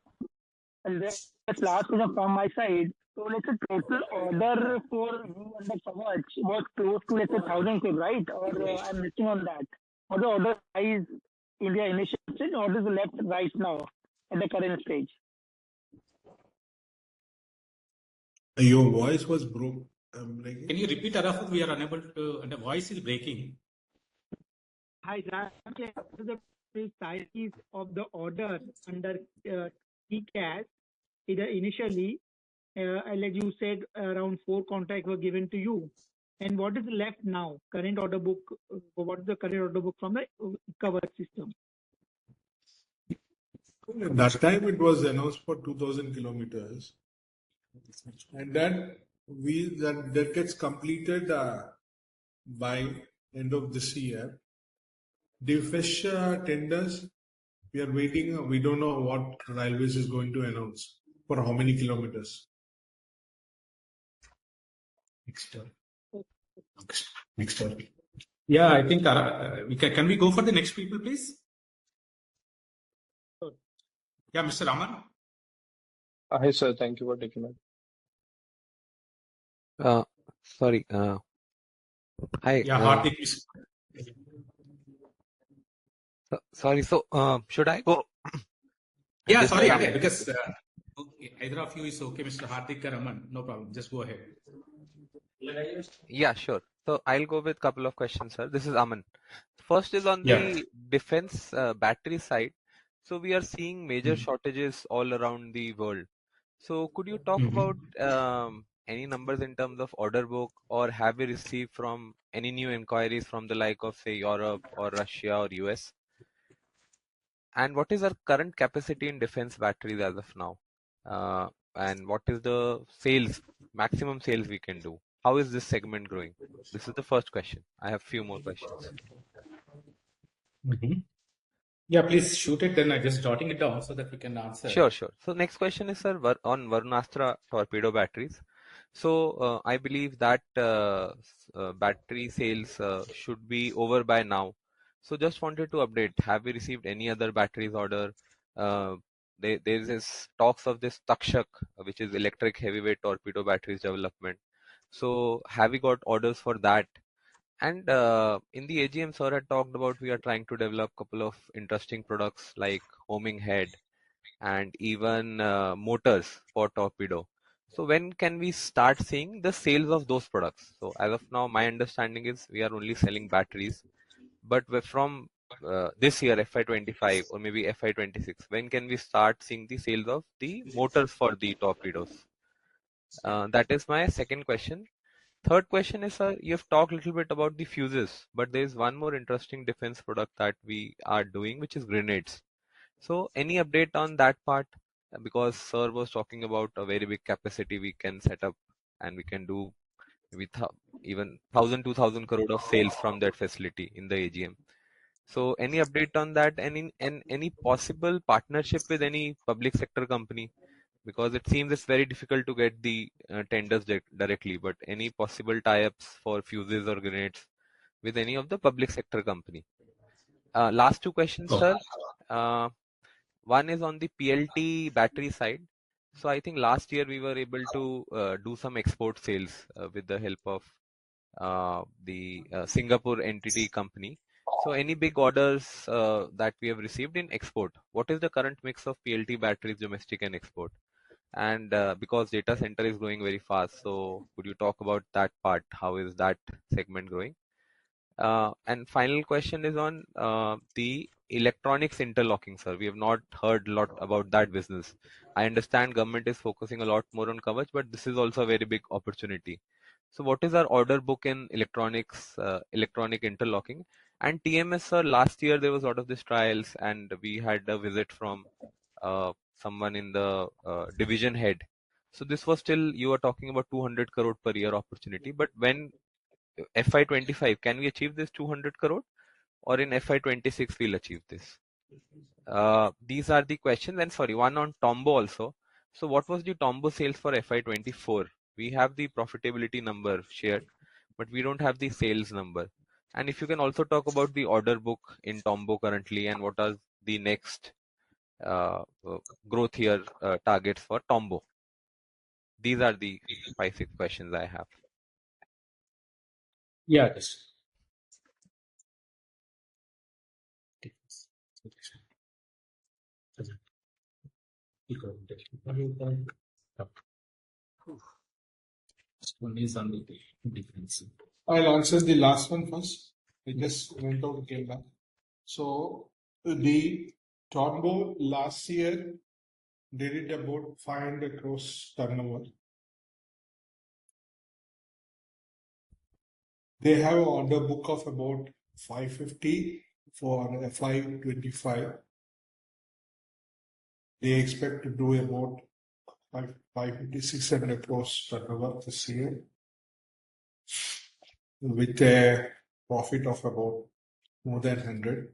And just last question from my side. So let's say total order for you and the Kavach was close to, let's say, 1,000 crore, right? Or I'm missing on that. What the order size in the initial stage, or is left right now at the current stage? Your voice was broke. Can you repeat, Arafat? We are unable to, and the voice is breaking. Hi, the size of the order under TCAS, initially, like you said, around 4 contracts were given to you. And what is left now? Current order book. What is the current order book from the Kavach system? That time it was announced for 2,000 kilometers, and then that gets completed by end of this year. The fresh tenders, we are waiting. We don't know what Railways is going to announce for how many kilometers. Next term. Yeah, I think can we go for the next people, please? Yeah, Mr. Raman. Hi, sir. Thank you for taking my. Sorry. Hi. Yeah, Hardik. Sorry. So, should I go? Yeah, sorry. Okay, because either of you is okay, Mr. Hardik or Raman. No problem. Just go ahead. Yeah, sure. So I'll go with a couple of questions, sir. This is Aman. First is on the defense battery side. So we are seeing major shortages all around the world. So could you talk about any numbers in terms of order book, or have you received from any new inquiries from the like of say Europe or Russia or US? And what is our current capacity in defense batteries as of now? And what is the maximum sales we can do? How is this segment growing? This is the first question. I have few more questions. Yeah, please shoot it. Then I'm just jotting it down so that we can answer. Sure. So next question is, sir, on Varunastra torpedo batteries. So I believe that battery sales should be over by now. So just wanted to update. Have we received any other batteries order? There is this talks of this Takshak, which is electric heavyweight torpedo batteries development. So have we got orders for that? And in the AGM, sir had talked about we are trying to develop a couple of interesting products like homing head and even motors for torpedo. So when can we start seeing the sales of those products? So as of now, my understanding is we are only selling batteries, but from this year, FY25 or maybe FY26, when can we start seeing the sales of the motors for the torpedoes? That is my second question. Third question is, sir, you've talked a little bit about the fuses, but there is one more interesting defense product that we are doing, which is grenades. So any update on that part? Because sir was talking about a very big capacity we can set up and we can do maybe even 1,000-2,000 crore of sales from that facility in the AGM. So any update on that, and any possible partnership with any public sector company? Because it seems it's very difficult to get the tenders directly, but any possible tie-ups for fuses or grenades with any of the public sector company? Last two questions, sir. One is on the PLT battery side. So I think last year we were able to do some export sales with the help of the Singapore entity company. So any big orders that we have received in export? What is the current mix of PLT batteries, domestic and export? And because data center is growing very fast, so could you talk about that part? How is that segment growing? And final question is on the electronics interlocking, sir. We have not heard a lot about that business. I understand government is focusing a lot more on Kavach, but this is also a very big opportunity. So what is our order book in electronics, electronic interlocking? And TMS, sir, last year there was a lot of these trials and we had a visit from someone in the division head. So this was still, you were talking about 200 crore per year opportunity, but when FY25, can we achieve this 200 crore, or in FY26 we'll achieve this? These are the questions. And sorry, one on Tombo also. So what was the Tombo sales for FY24? We have the profitability number shared, but we don't have the sales number. And if you can also talk about the order book in Tombo currently and what are the next growth year targets for Tombo. These are the 5-6 questions I have. Yeah, yes. One is on the defense. I'll answer the last one first. I just went out and came back. So the Tombo last year did it about 500 crores turnover. They have an order book of about 550 for FY25. They expect to do about 550, 600 crores turnover this year with a profit of about more than 100.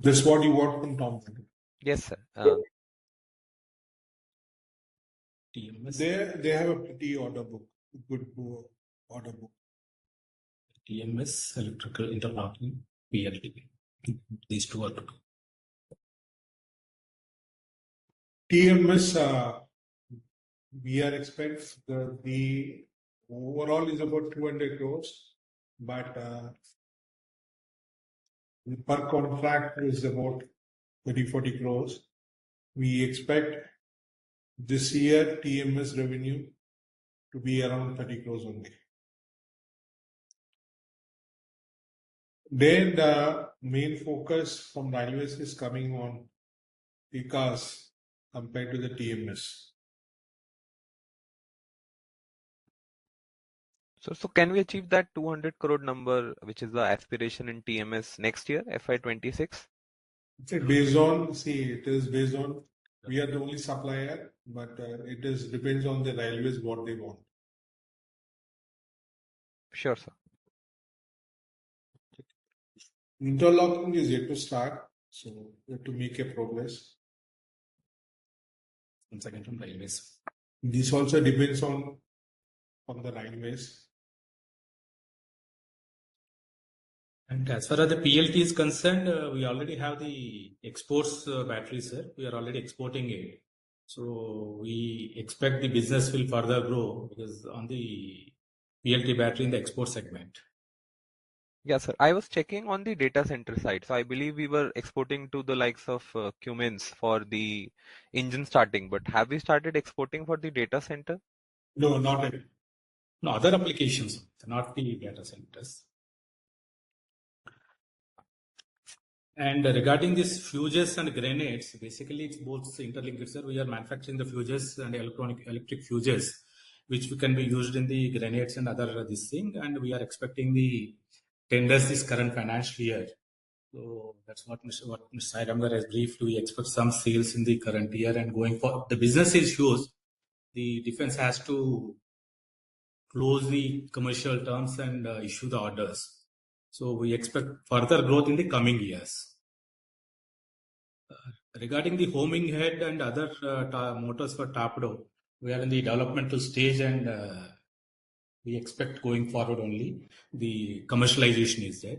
This is what you want from Tombo? Yes, sir. They have a pretty order book, good order book. TMS, electrical interlocking, PLT. These two are to go. TMS, we are expecting the overall is about 200 crores, but the per contract is about 30-40 crores. We expect this year TMS revenue to be around 30 crores only. Then the main focus from railways is coming on cars compared to the TMS. So can we achieve that 200 crore number, which is the aspiration in TMS next year, FY26? It is based on, we are the only supplier, but it is depends on the railways what they want. Sure, sir. Interlocking is yet to start, so we have to make a progress. One second from railways. This also depends on the railways. And as far as the PLT is concerned, we already have the exports batteries, sir. We are already exporting it. So we expect the business will further grow because on the PLT battery in the export segment. Yes, sir. I was checking on the data center side. So I believe we were exporting to the likes of Cummins for the engine starting. But have we started exporting for the data center? No, not yet. No, other applications, not the data centers. And regarding these fuses and grenades, basically it's both interlinked, sir. We are manufacturing the fuses and electric fuses, which can be used in the grenades and other this thing. And we are expecting the tenders this current financial year. So that's what Mr. Sairamgar has briefed. We expect some sales in the current year and going for the business is huge. The defense has to close the commercial terms and issue the orders. So we expect further growth in the coming years. Regarding the homing head and other motors for torpedo, we are in the developmental stage and we expect going forward only the commercialization is there.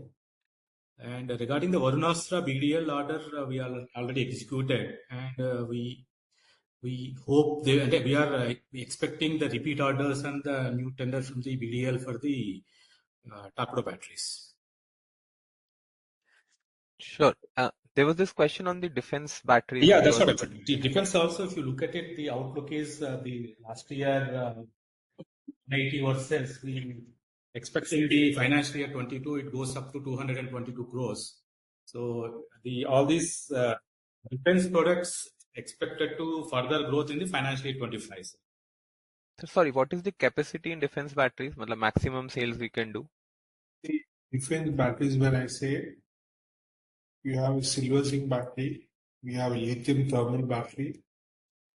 And regarding the Varunastra BDL order, we are already executed and we hope we are expecting the repeat orders and the new tender from the BDL for the torpedo batteries. Sure. There was this question on the defense batteries. Yeah, that's what I said. The defense also, if you look at it, the outlook is the last year 80 versus we expecting the financial year 22, it goes up to 222 crores. So all these defense products expected to further growth in the financial year 25. So sorry, what is the capacity in defense batteries? The maximum sales we can do? The defense batteries, when I say you have a silver zinc battery, we have a lithium thermal battery,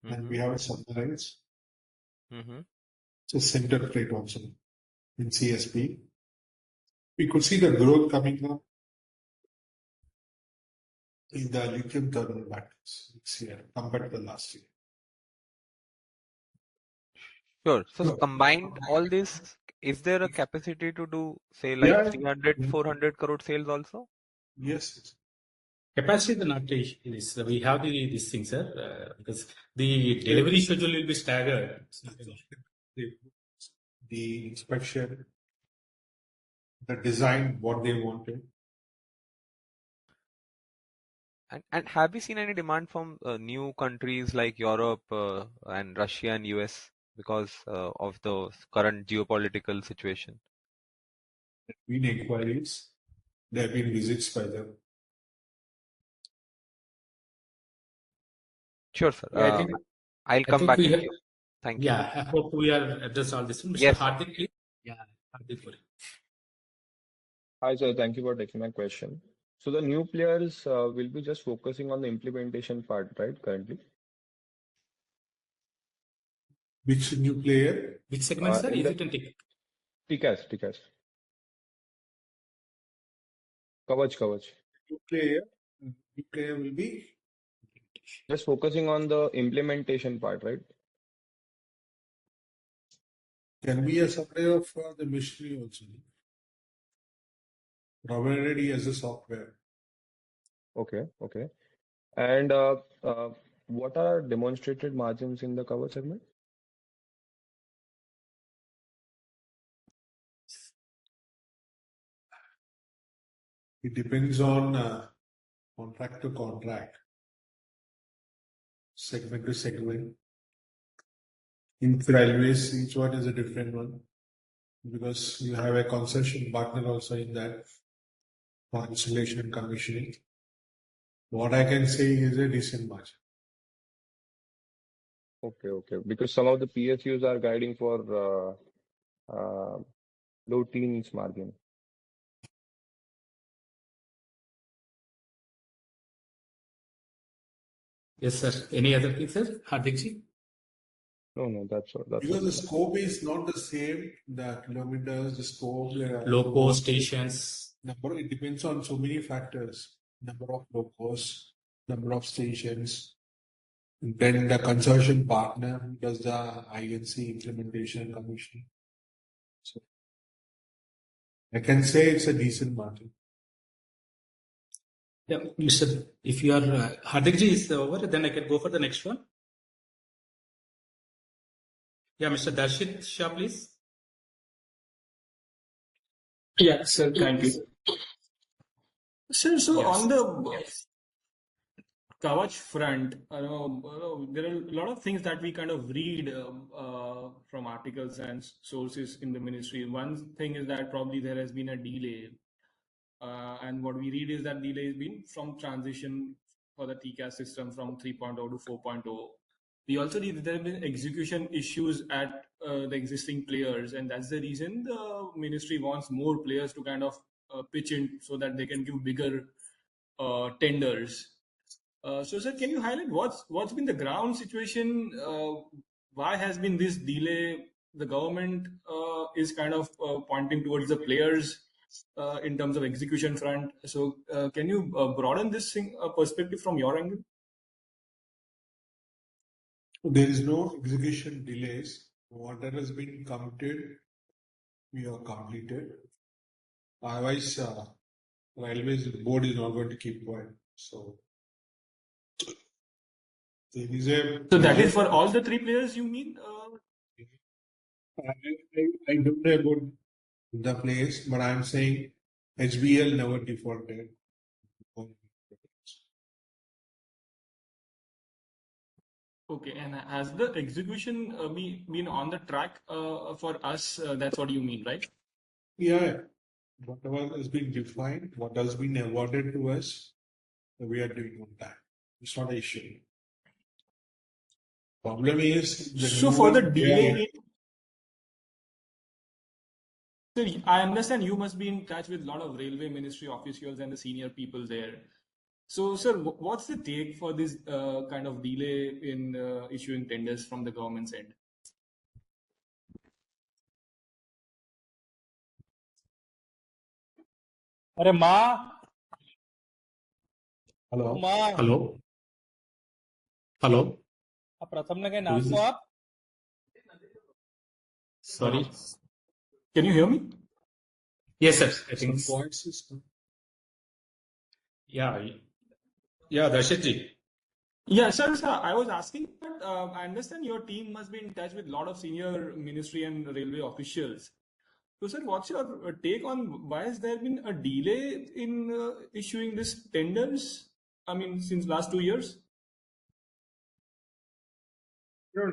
and we have a submarines. It's a center plate also in CSP. We could see the growth coming up in the lithium thermal batteries this year compared to the last year. Sure. So combined all this, is there a capacity to do, say, like 300, 400 crore sales also? Yes. Capacity is not this. We have these things, sir, because the delivery schedule will be staggered. The inspection, the design, what they wanted. And have we seen any demand from new countries like Europe and Russia and US because of the current geopolitical situation? There have been inquiries. There have been visits by them. Sure, sir. Yeah, I'll come back to you. Thank you. Yeah, I hope we are address all this. Mr. Yes, Hardik, please. Yeah, Hardik. Hi, sir. Thank you for taking my question. So the new players will be just focusing on the implementation part, right, currently? Which new player? Which segment, sir? Is it in TCAS. Kavach. New player will be just focusing on the implementation part, right? Can be a supplier for the machinery also. Provided he has a software. Okay, okay. And what are demonstrated margins in the cover segment? It depends on contract to contract, segment to segment. In railways, each one is a different one because you have a concession partner also in that for installation and commissioning. What I can say is a decent margin. Okay, okay. Because some of the PSUs are guiding for low teens margin. Yes, sir. Any other thing, sir? Hardikji? No, that's all. That's Because all. the scope is not the same, the kilometers, the scope, Loco stations. number, it depends on so many factors. Number of locos, number of stations. Then the consortium partner does the INC implementation and commissioning. So I can say it's a decent margin. Yeah, Mr. If you are Hardikji is over, then I can go for the next one. Yeah, Mr. Darshit Shah, please. Yeah, sir, thank you. Sir, so Yes. on the Kavach front, there are a lot of things that we kind of read from articles and sources in the ministry. One thing is that probably there has been a delay. And what we read is that delay has been from transition for the TCAS system from 3.0 to 4.0. We also read that there have been execution issues at the existing players, and that's the reason the ministry wants more players to kind of pitch in so that they can give bigger tenders. So, sir, can you highlight what's been the ground situation? Why has been this delay? The government is kind of pointing towards the players in terms of execution front. So, can you broaden this perspective from your angle? There is no execution delays. Whatever has been committed, we have completed. Otherwise, Railways board is not going to keep quiet. So there is a. So that is for all the three players, you mean? I don't know about the place, but I'm saying HBL never defaulted. Okay, and has the execution been on the track for us? That's what you mean, right? Yeah, whatever has been defined, what has been awarded to us, we are doing on time. It's not an issue. Problem is so for the delay. So I understand you must be in touch with a lot of railway ministry officials and the senior people there. So, sir, what's the take for this kind of delay in issuing tenders from the government's end? अरे माँ Hello. माँ Hello. Hello. आप प्रथम ने कहीं नाम को आप Sorry. Can you hear me? Yes, sir. I think. Some point system. Yeah. Yeah, Darshit ji. Yeah, sir, I was asking, but I understand your team must be in touch with a lot of senior ministry and railway officials. So, sir, what's your take on why has there been a delay in issuing these tenders? I mean, since last 2 years?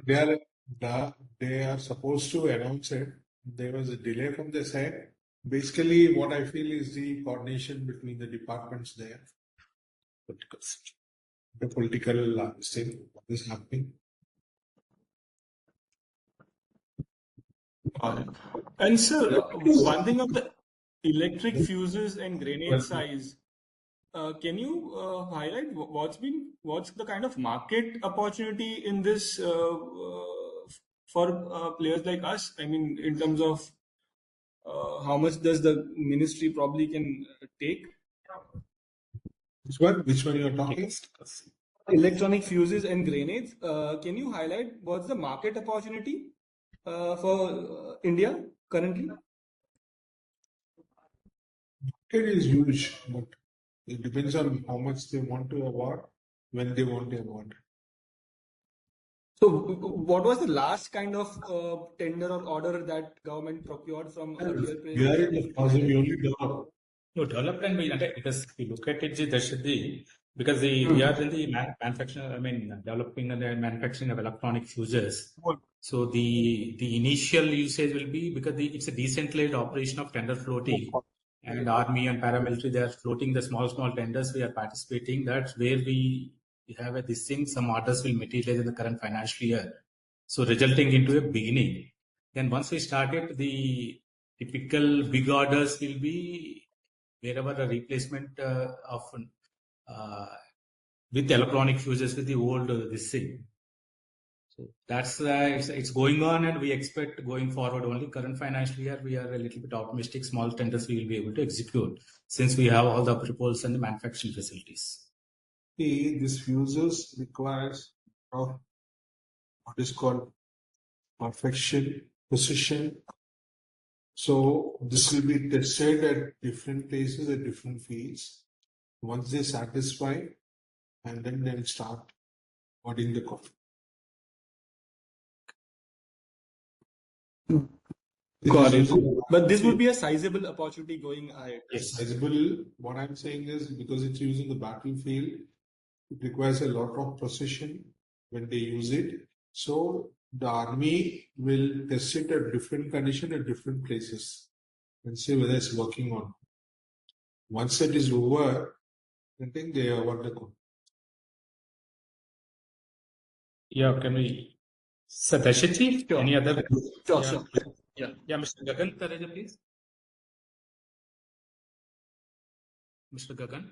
They are supposed to announce it. There was a delay from their side. Basically, what I feel is the coordination between the departments there. The political thing, what is happening. And sir, one thing of the electric fuses and grenade size, can you highlight what's the kind of market opportunity in this for players like us? I mean, in terms of how much does the ministry probably can take? Which one you are talking? Electronic fuses and grenades. Can you highlight what's the market opportunity? for India currently? It is huge, but it depends on how much they want to award, when they want to award. So, what was the last kind of tender or order that government procured from HBL We are in the process, we only develop. No, development means because if you look at it, there should be because we are in the manufacturing. I mean, developing and the manufacturing of electronic fuses. So the initial usage will be because it's a decentralized operation of tender floating, and army and paramilitary they are floating the small tenders. We are participating. That's where we have this thing. Some orders will materialize in the current financial year. So resulting into a beginning. Then once we started, the typical big orders will be wherever the replacement of with electronic fuses with the old this thing. So that's it's going on, and we expect going forward. Only current financial year we are a little bit optimistic. Small tenders we will be able to execute since we have all the approvals and the manufacturing facilities. This fuses requires what is called precision. So this will be tested at different places at different fields. Once they satisfy, and then they will start awarding the contract. Got it. But this would be a sizable opportunity going ahead. Yes, sizable. What I'm saying is because it's used in the battlefield, it requires a lot of precision when they use it. So the army will test it at different conditions at different places and see whether it's working on. Once it is over, I think they award the contract. Yeah, can we? Satashiti, sure. Any other? Sure. Yeah, Mr. Gagan Tareja, please. Mr. Gagan.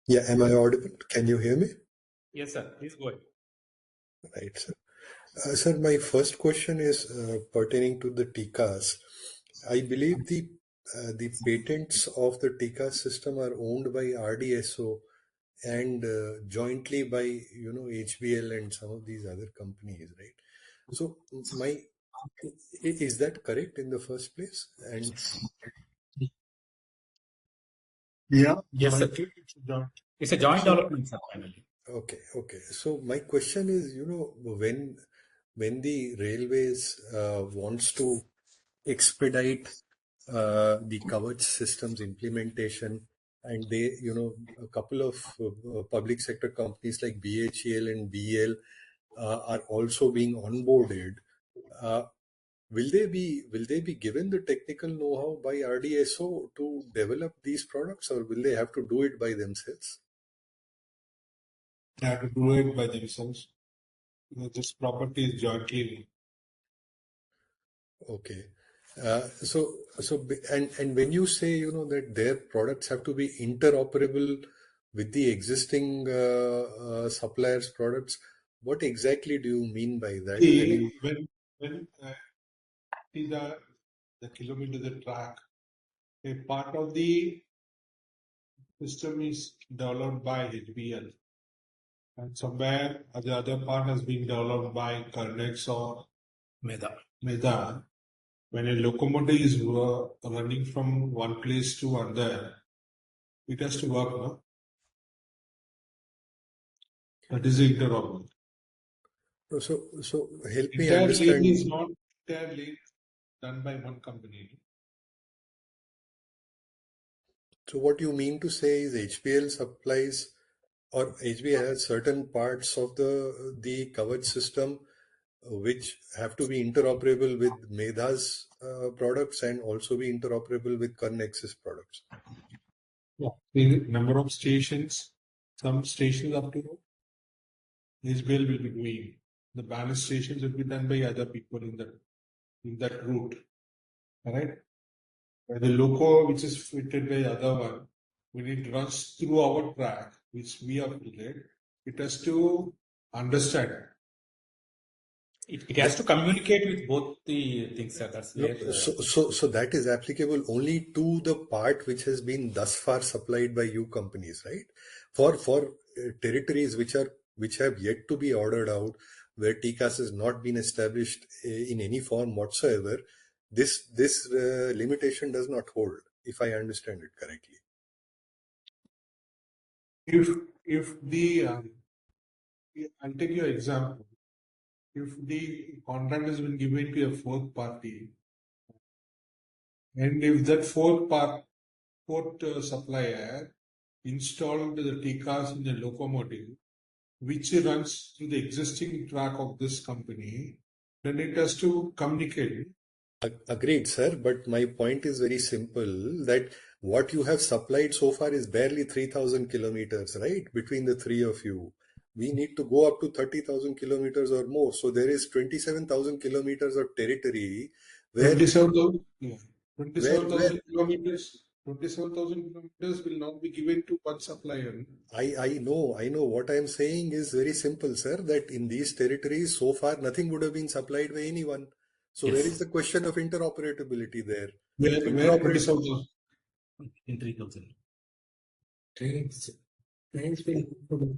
Yeah, am I audible? Can you hear me? Yes, sir. Please go ahead. Right, sir. Sir, my first question is pertaining to the TICAs. I believe the patents of the TICA system are owned by RDSO and jointly by HBL and some of these other companies, right? So is that correct in the first place? And yeah, yes, sir. It's a joint development, sir. Okay. So my question is, when the railways wants to expedite the Kavach systems implementation, and they, a couple of public sector companies like BHEL and BEL are also being onboarded. Will they be given the technical know-how by RDSO to develop these products, or will they have to do it by themselves? They have to do it by themselves. This property is jointly. Okay. And when you say, that their products have to be interoperable with the existing suppliers' products, what exactly do you mean by that? When the kilometer, the track, a part of the system is developed by HBL, and somewhere the other part has been developed by Carnex or Meda. When a locomotive is running from one place to another, it has to work, no? That is interoperable. So help me entire understand. lane is not entirely done by one company. So what you mean to say is HBL supplies, or HBL has certain parts of the Kavach system which have to be interoperable with Medha's products and also be interoperable with Carnex's products. Yeah, the number of stations, some stations up to HBL will be doing. The balance stations will be done by other people in that route. Alright? The loco which is fitted by the other one, when it runs through our track, which we have fitted, it has to understand. It has to communicate with both the things, sir. That's where. So that is applicable only to the part which has been thus far supplied by you companies, right? For territories which have yet to be ordered out, where TCAS has not been established in any form whatsoever, this limitation does not hold, if I understand it correctly. If the I'll take your example. If the contract has been given to a fourth party, and if that fourth supplier installed the TCAS in a locomotive, which runs through the existing track of this company, then it has to communicate. Agreed, sir. But my point is very simple, that what you have supplied so far is barely 3,000 kilometers, right? Between the three of you. We need to go up to 30,000 kilometers or more. So there is 27,000 kilometers of territory where 27,000 kilometers. 27,000 kilometers will not be given to one supplier. I know. What I am saying is very simple, sir, that in these territories so far nothing would have been supplied by anyone. So where is the question of interoperability there? Where 27,000? In 3,000. Trains will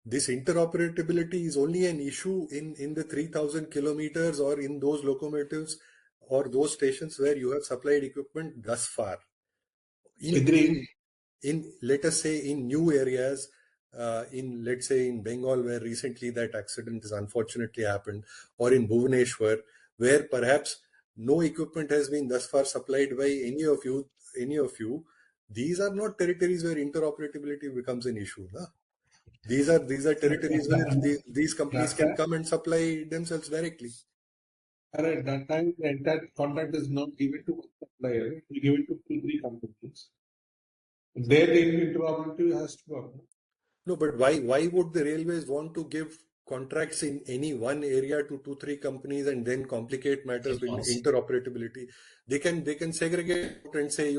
This interoperability is only an issue in the 3,000 kilometers or in those locomotives or those stations where you have supplied equipment thus far. In let us say in new areas, let's say in Bengal, where recently that accident has unfortunately happened, or in Bhubaneswar, where perhaps no equipment has been thus far supplied by any of you, these are not territories where interoperability becomes an issue. Na? These are territories where these companies can come and supply themselves directly. At that time, the entire contract is not given to one supplier, it will given to 2-3 companies. There the interoperability has to work. No, but why would the railways want to give contracts in any one area to 2-3 companies and then complicate matters with interoperability? They can segregate and say,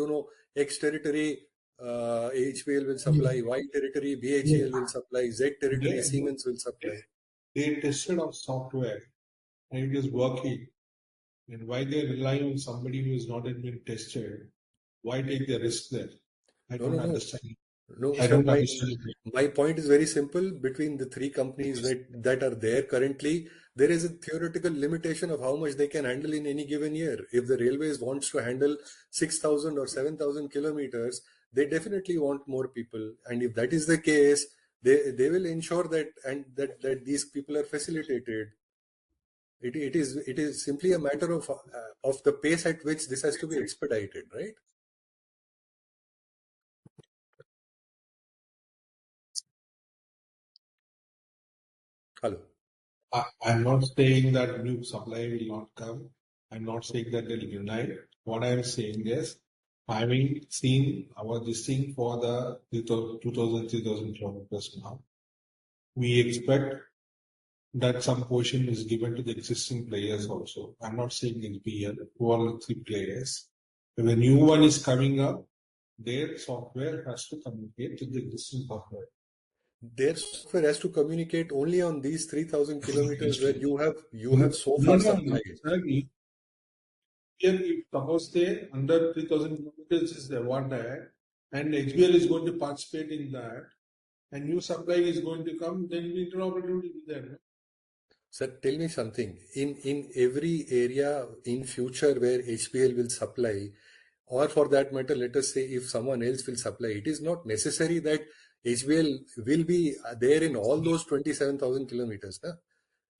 X territory HBL will supply, Y territory BHEL will supply, Z territory Siemens will supply. They tested our software and it is working. And why they rely on somebody who is not been tested? Why take the risk there? I don't understand. No, sir, my point is very simple. Between the three companies that are there currently, there is a theoretical limitation of how much they can handle in any given year. If the railways wants to handle 6,000 or 7,000 kilometers, they definitely want more people. And if that is the case, they will ensure that these people are facilitated. It is simply a matter of the pace at which this has to be expedited, right? Hello. I'm not saying that new supply will not come. I'm not saying that they'll unite. What I'm saying is, having seen our listing for the 2,000, 3,000 kilometers now, we expect that some portion is given to the existing players also. I'm not saying HBL, 2 or 3 players. If a new one is coming up, their software has to communicate with the existing software. Their software has to communicate only on these 3,000 kilometers where you have so far supplied. Here, if suppose they under 3,000 kilometers is the one there, and HBL is going to participate in that, and new supply is going to come, then interoperability will be there. No? Sir, tell me something. In every area in future where HBL will supply, or for that matter, let us say if someone else will supply, it is not necessary that HBL will be there in all those 27,000 kilometers. Na?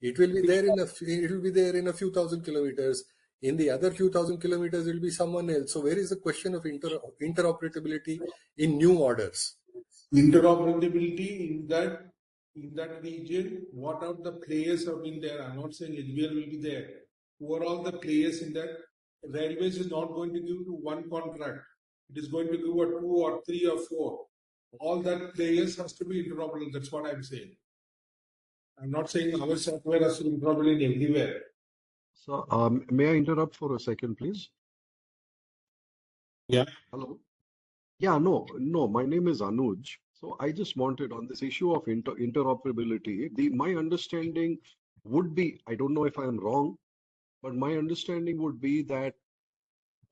It will be there in a few thousand kilometers. In the other few thousand kilometers, it will be someone else. So where is the question of interoperability in new orders? Interoperability in that region, what are the players have been there? I'm not saying HBL will be there. Who are all the players in that? Railways is not going to give to one contract. It is going to give a 2 or 3 or 4. All that players has to be interoperable. That's what I'm saying. I'm not saying our software has to be interoperable in everywhere. So, may I interrupt for a second, please? Yeah. Hello. Yeah, no. My name is Anuj. So I just wanted on this issue of interoperability. My understanding would be, I don't know if I am wrong, but my understanding would be that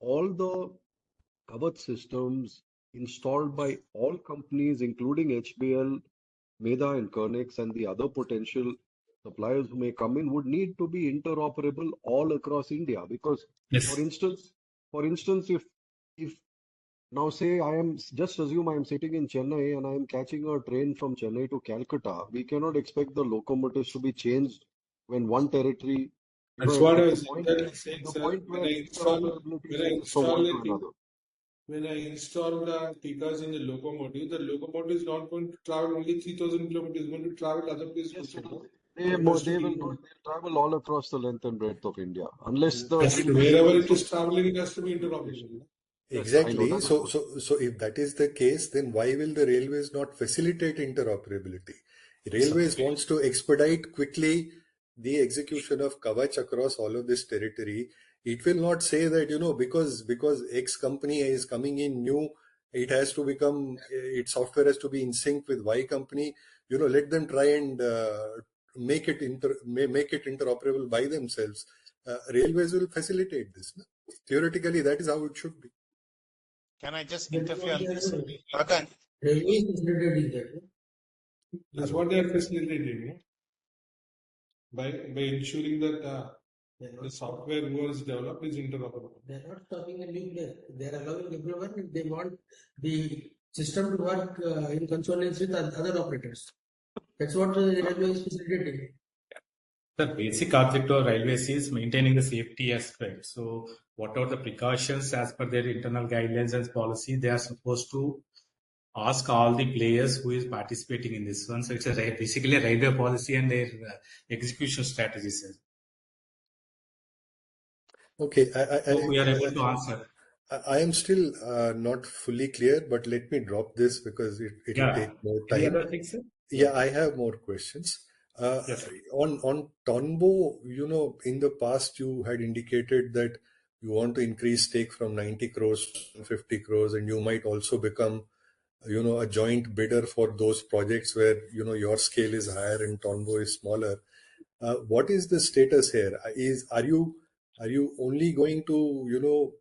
all the covered systems installed by all companies, including HBL, Meda and Kernex and the other potential suppliers who may come in would need to be interoperable all across India. Because, Yes. for instance, if now say just assume I am sitting in Chennai and I am catching a train from Chennai to Calcutta, we cannot expect the locomotives to be changed when one territory, That's what I at was exactly saying, the sir. point When where I interoperability switches from one to another. when I install the Tikas in the locomotive is not going to travel only 3,000 kilometers, it's going to travel other places also. They will not. They'll travel all across the length and breadth of India, unless the wherever it is traveling, it has to be interoperable. Exactly. Yes, So if that is the case, then why will the railways not facilitate interoperability? Railways wants to expedite quickly the execution of Kavach across all of this territory. It will not say that, because X company is coming in new, it has to become, its software has to be in sync with Y company. Let them try and make it interoperable by themselves. Railways will facilitate this. No? Theoretically, that is how it should be. Can I just interfere on this? Again, That's what they are facilitating, by ensuring that the software was developed is interoperable. They are not stopping a new place. They are allowing everyone if they want the system to work in consonance with other operators. That's what the railway is facilitating. The basic objective of railways is maintaining the safety aspect. So whatever the precautions as per their internal guidelines and policy, they are supposed to ask all the players who is participating in this one. So it's basically a railway policy and their execution strategies. Okay, so we are able to answer. I am still not fully clear, but let me drop this because it will take more time. Any other things, sir? Yeah, I have more questions. Yes. On Tonbo, in the past you had indicated that you want to increase stake from 90 crores to 50 crores, and you might also become, a joint bidder for those projects where, your scale is higher and Tonbo is smaller. What is the status here? Are you only going to,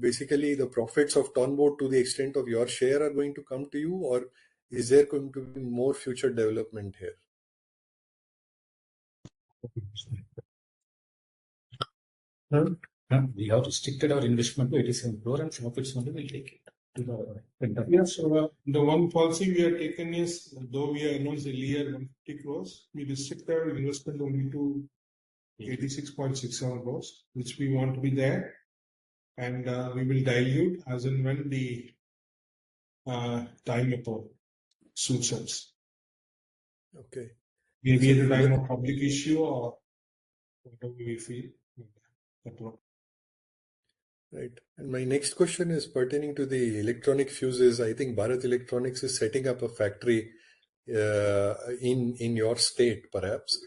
basically the profits of Tonbo to the extent of your share are going to come to you, or is there going to be more future development here? We have restricted our investment to 87 crore and profits only will take it. Yeah, so the one policy we have taken is, though we announced earlier 150 crores, we restrict our investment only to 86.67 crores, which we want to be there, and we will dilute as and when the time suits us. Okay. Maybe at the time of public issue or whatever we feel. Right. And my next question is pertaining to the electronic fuses. I think Bharat Electronics is setting up a factory in your state, perhaps.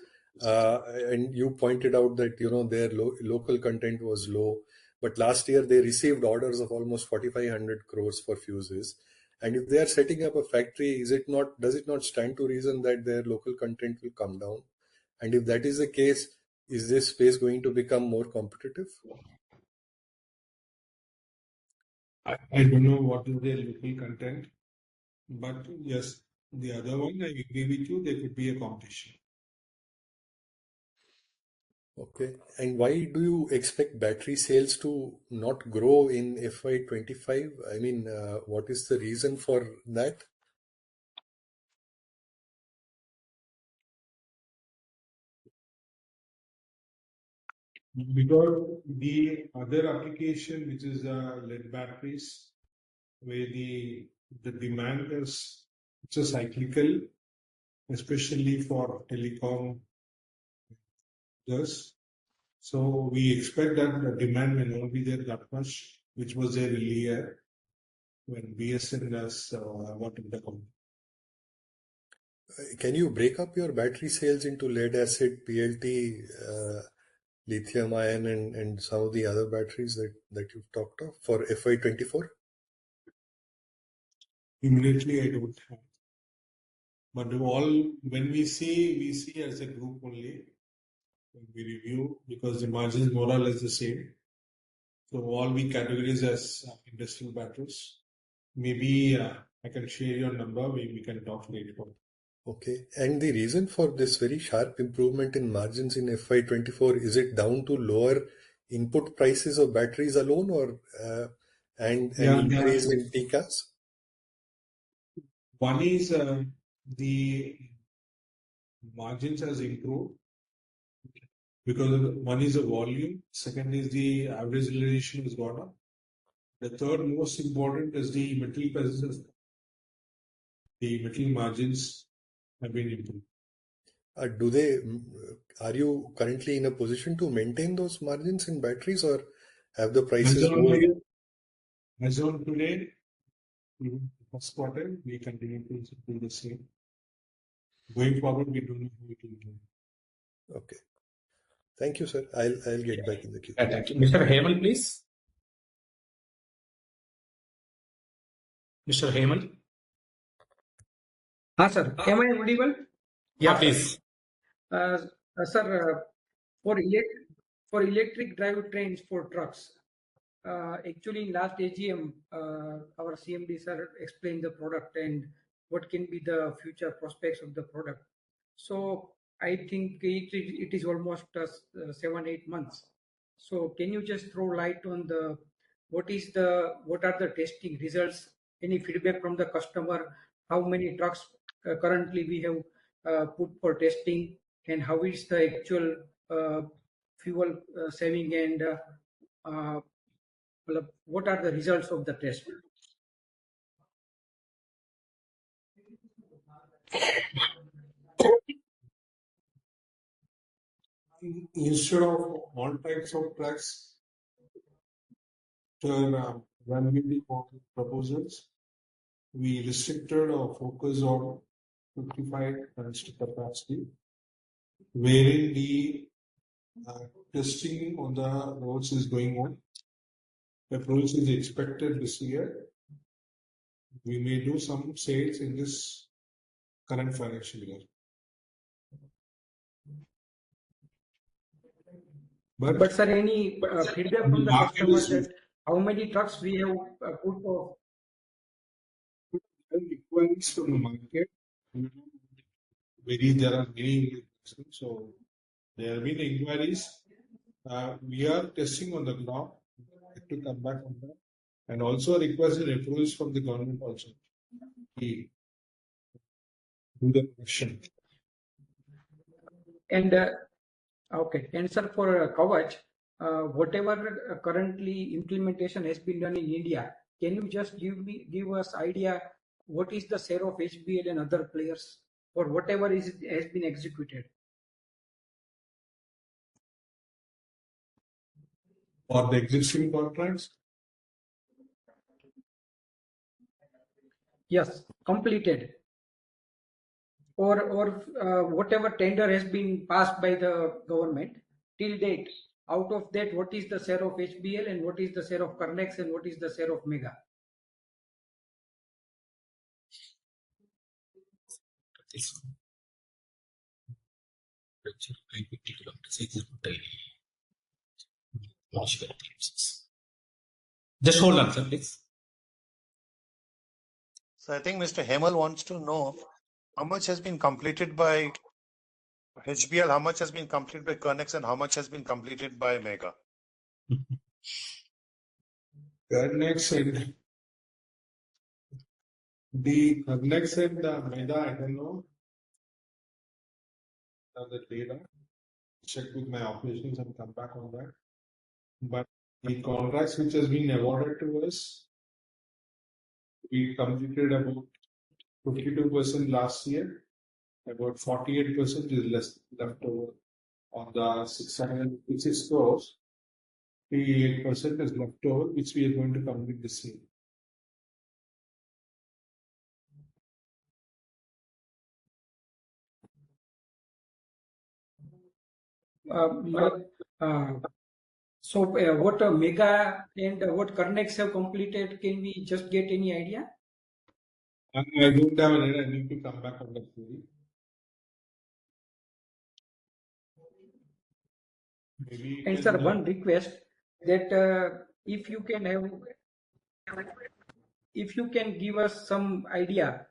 And you pointed out that, their local content was low. But last year they received orders of almost 4,500 crores for fuses. And if they are setting up a factory, does it not stand to reason that their local content will come down? And if that is the case, is this space going to become more competitive? I don't know what is their local content, but yes, the other one, I agree with you, there could be a competition. Okay. And why do you expect battery sales to not grow in FY25? I mean, what is the reason for that? Because the other application, which is lead batteries, where the demand is a cyclical, especially for telecom. Yes. So we expect that the demand may not be there that much, which was there earlier when BSN has wanted the company. Can you break up your battery sales into lead acid, PLT, lithium ion, and some of the other batteries that you've talked of for FY24? Immediately, I don't have. But when we see as a group only, when we review, because the margin is more or less the same. So all we categorize as industrial batteries. Maybe I can share your number. We can talk later on. Okay. And the reason for this very sharp improvement in margins in FY24, is it down to lower input prices of batteries alone, or and an increase in TCAS? One is the margins has improved because one is the volume, second is the average realization has gone up. The third most important is the metal prices. The metal margins have been improved. Are you currently in a position to maintain those margins in batteries, or have the prices moved? As on today, even first quarter, we continue to do the same. Going forward, we don't know how it will go. Okay. Thank you, sir. I'll get back in the queue. Thank you. Mr. Hemal, please. Mr. Hemal. Sir. Am I audible? Yeah, please. Sir, for electric drive trains for trucks, actually in last AGM, our CMD sir explained the product and what can be the future prospects of the product. So I think it is almost 7-8 months. So can you just throw light on what are the testing results? Any feedback from the customer? How many trucks currently we have put for testing, and how is the actual fuel saving, and what are the results of the test? Instead of all types of trucks evaluating proposals, we restricted our focus on 55 tons capacity, wherein the testing on the roads is going on. Approach is expected this year. We may do some sales in this current financial year. But sir, any feedback from the customers that how many trucks we have put for? Inquiries from the market. There are many, so there have been inquiries. We are testing on the ground to come back on that, and also requesting approvals from the government also. We do the question. And okay, and sir, for Kavach, whatever currently implementation has been done in India, can you just give us idea what is the share of HBL and other players, or whatever has been executed? For the existing contracts? Yes, completed. Or whatever tender has been passed by the government till date. Out of that, what is the share of HBL and what is the share of Carnex and what is the share of Mega? Just hold on, sir, please. So I think Mr. Hemal wants to know how much has been completed by HBL, how much has been completed by Carnex, and how much has been completed by Mega. Carnex and the Carnex and the Mega, I don't know. The data. Check with my operations and come back on that. But the contracts which has been awarded to us, we completed about 52% last year. About 48% is left over on the 656 crores. 38% is left over, which we are going to complete this year. So what Mega and what Carnex have completed, can we just get any idea? I don't have an idea. I need to come back on that query. Maybe and sir, one request that if you can have if you can give us some idea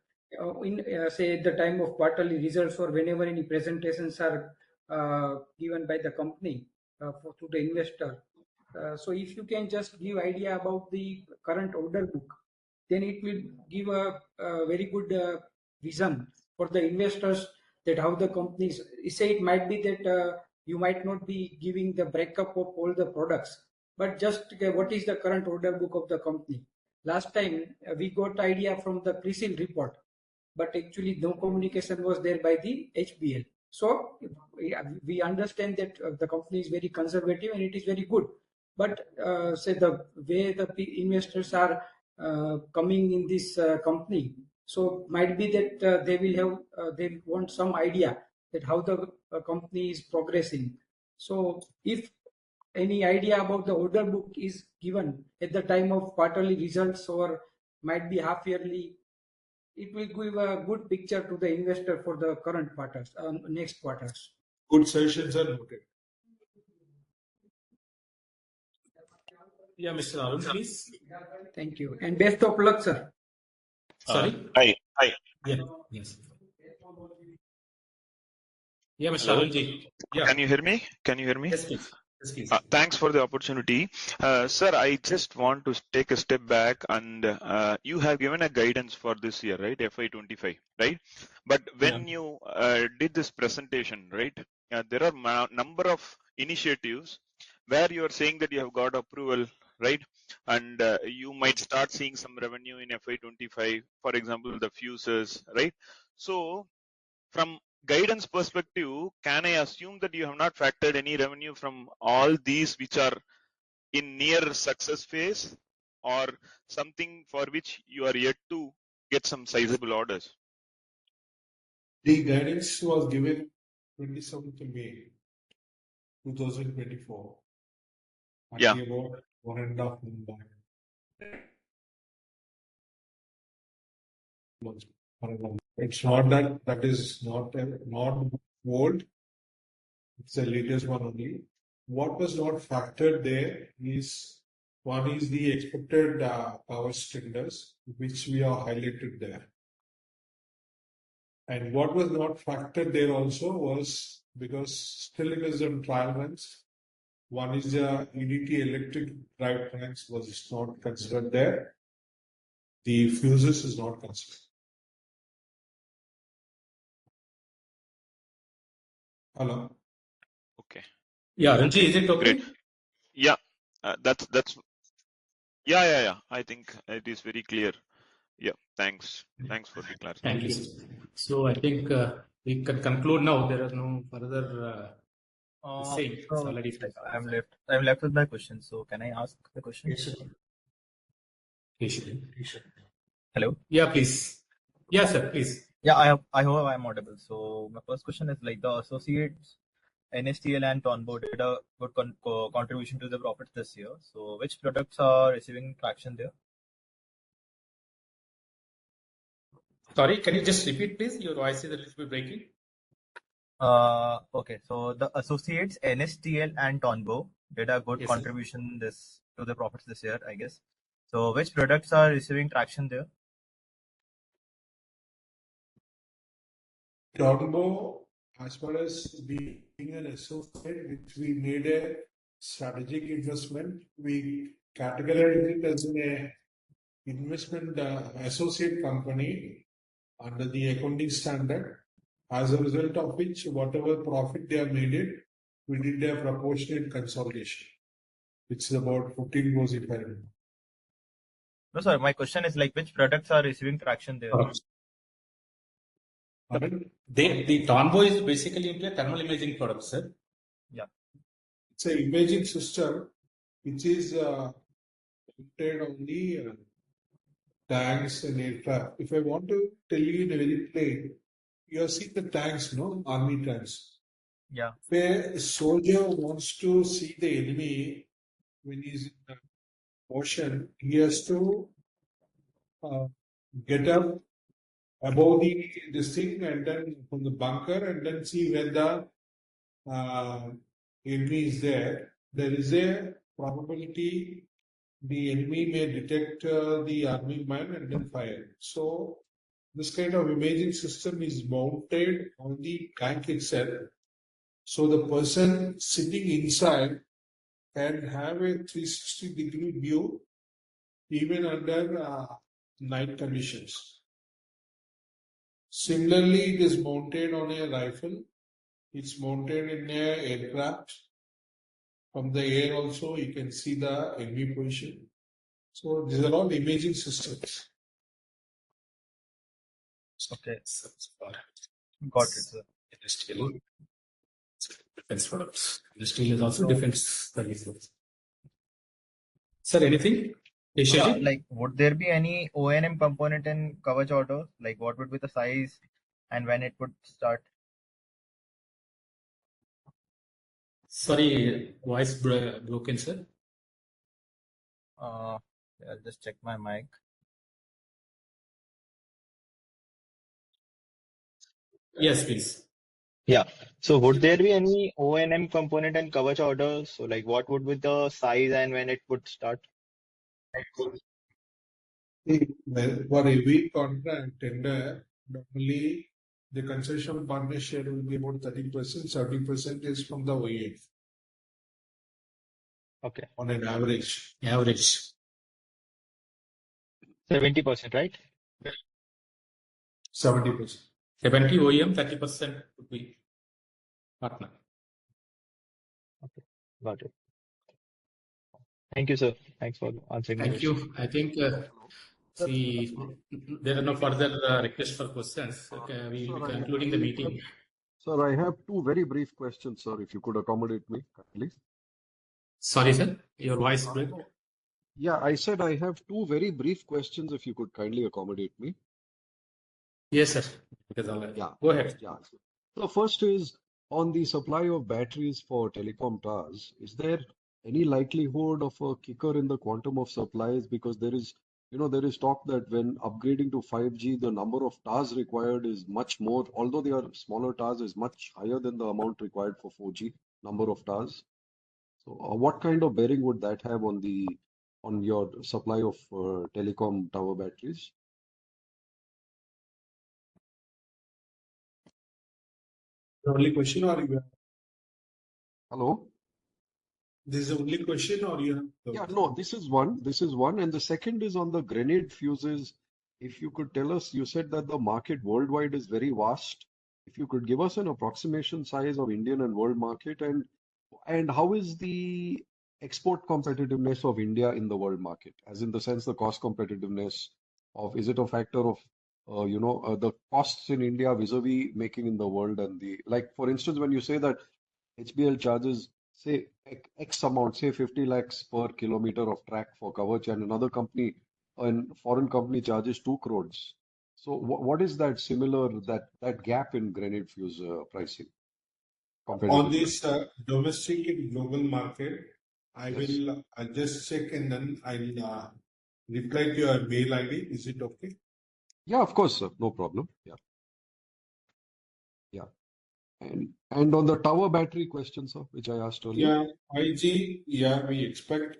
in say at the time of quarterly results or whenever any presentations are given by the company to the investor. So if you can just give idea about the current order book, then it will give a very good vision for the investors that how the companies say. It might be that you might not be giving the breakup of all the products, but just what is the current order book of the company. Last time we got idea from the pre-sale report, but actually no communication was there by the HBL. So we understand that the company is very conservative and it is very good, but say the way the investors are coming in this company, so might be that they will have they want some idea that how the company is progressing. So if any idea about the order book is given at the time of quarterly results or might be half yearly, it will give a good picture to the investor for the current quarters, next quarters. Good suggestions are noted. Yeah, Mr. Arun, please. Thank you. And best of luck, sir. Sorry? Hi. Yeah, yes. Yeah, Mr. Hello. Arunji. Yeah. Can you hear me? Yes, please. Yes, please. Thanks for the opportunity. Sir, I just want to take a step back and you have given a guidance for this year, right? FY25, right? But when you did this presentation, right, there are number of initiatives where you are saying that you have got approval, right? And you might start seeing some revenue in FY25, for example, the fuses, right? So from guidance perspective, can I assume that you have not factored any revenue from all these which are in near success phase, or something for which you are yet to get some sizable orders? The guidance was given 27th of May 2024. Yeah. About 1.5 months back. It's not that is not old. It's the latest one only. What was not factored there is one is the expected power tenders, which we are highlighted there. And what was not factored there also was, because still it is on trial runs. One is the EDT electric drivetrains was not considered there. The fuses is not considered. Hello. Okay. Yeah, Ranji, is it okay? Great. Yeah, that's yeah. I think it is very clear. Yeah, thanks for the clarification. Thank you. So I think we can conclude now. There are no further saying. It's already I'm left with my question. So can I ask the question? Yes. Hello. Yeah, please. Yes, sir. Please. Yeah, I hope I'm audible. So my first question is like the associates NSTL and Tonbo did a good contribution to the profits this year. So which products are receiving traction there? Sorry, can you just repeat, please? Your voice is a little bit breaking. Okay, so the associates NSTL and Tonbo did a good contribution to the profits this year, I guess. So which products are receiving traction there? Tonbo, as far as being an associate, which we made a strategic investment, we categorized it as an investment associate company under the accounting standard. As a result of which, whatever profit they have made it, we did a proportionate consolidation, which is about 15 crores if I remember. No, sir. My question is like which products are receiving traction there? The Tonbo is basically into a thermal imaging product, sir. Yeah. It's an imaging system which is printed on the tanks and aircraft. If I want to tell you in a very plain, you have seen the tanks, no? Army tanks. Yeah. Where a soldier wants to see the enemy when he's in the ocean, he has to get up above this thing and then from the bunker and then see where the enemy is there. There is a probability the enemy may detect the arming man and then fire. So this kind of imaging system is mounted on the tank itself. So the person sitting inside can have a 360-degree view even under night conditions. Similarly, it is mounted on a rifle. It's mounted in an aircraft. From the air also, you can see the enemy position. So these are all imaging systems. Okay. Got it, sir. Industrial defense products. Industrial is also defense services. Sir, anything? Yeah, Ishaji? like would there be any O&M component in Kavach order? Like what would be the size and when it would start? Sorry, voice broken, sir. I'll just check my mic. Yes, please. Yeah. So would there be any O&M component in Kavach orders? So like what would be the size and when it would start? For every contract tender, normally the concession partner share will be about 30%, 70% is from the OEM. Okay. On an average. Average. 70%, right? 70%. 70 OEM, 30% would be partner. Okay. Got it. Thank you, sir. Thanks for answering my Thank question. you. I think see there are no further requests for questions. Okay, we will be concluding the meeting. Sir, I have two very brief questions, sir, if you could accommodate me kindly. Sorry, sir. Your voice broke. Yeah, I said I have two very brief questions, if you could kindly accommodate me. Yes, sir. Because Yeah. Go ahead. Yeah. So first is on the supply of batteries for telecom towers. Is there any likelihood of a kicker in the quantum of supplies? Because there is talk that when upgrading to 5G, the number of towers required is much more, although they are smaller towers, is much higher than the amount required for 4G number of towers. So what kind of bearing would that have on your supply of telecom tower batteries? The only question, or you have? Hello? This is the only question, or you have? Yeah, no, this is one. This is one. And the second is on the grenade fuses. If you could tell us, you said that the market worldwide is very vast. If you could give us an approximation size of Indian and world market, and how is the export competitiveness of India in the world market, as in the sense the cost competitiveness of, is it a factor of the costs in India vis-a-vis making in the world, and like for instance when you say that HBL charges, say, X amount, say 50 lakhs per kilometer of track for Kavach, and another company, a foreign company charges 2 crores. So what is that that gap in grenade fuse pricing On competitiveness? this domestic and global market, I will just check and then I'll reply to your mail ID. Is it okay? Yeah, of course, sir. No problem. Yeah. Yeah. And on the tower battery question, sir, which I asked earlier. Yeah, 5G, yeah, we expect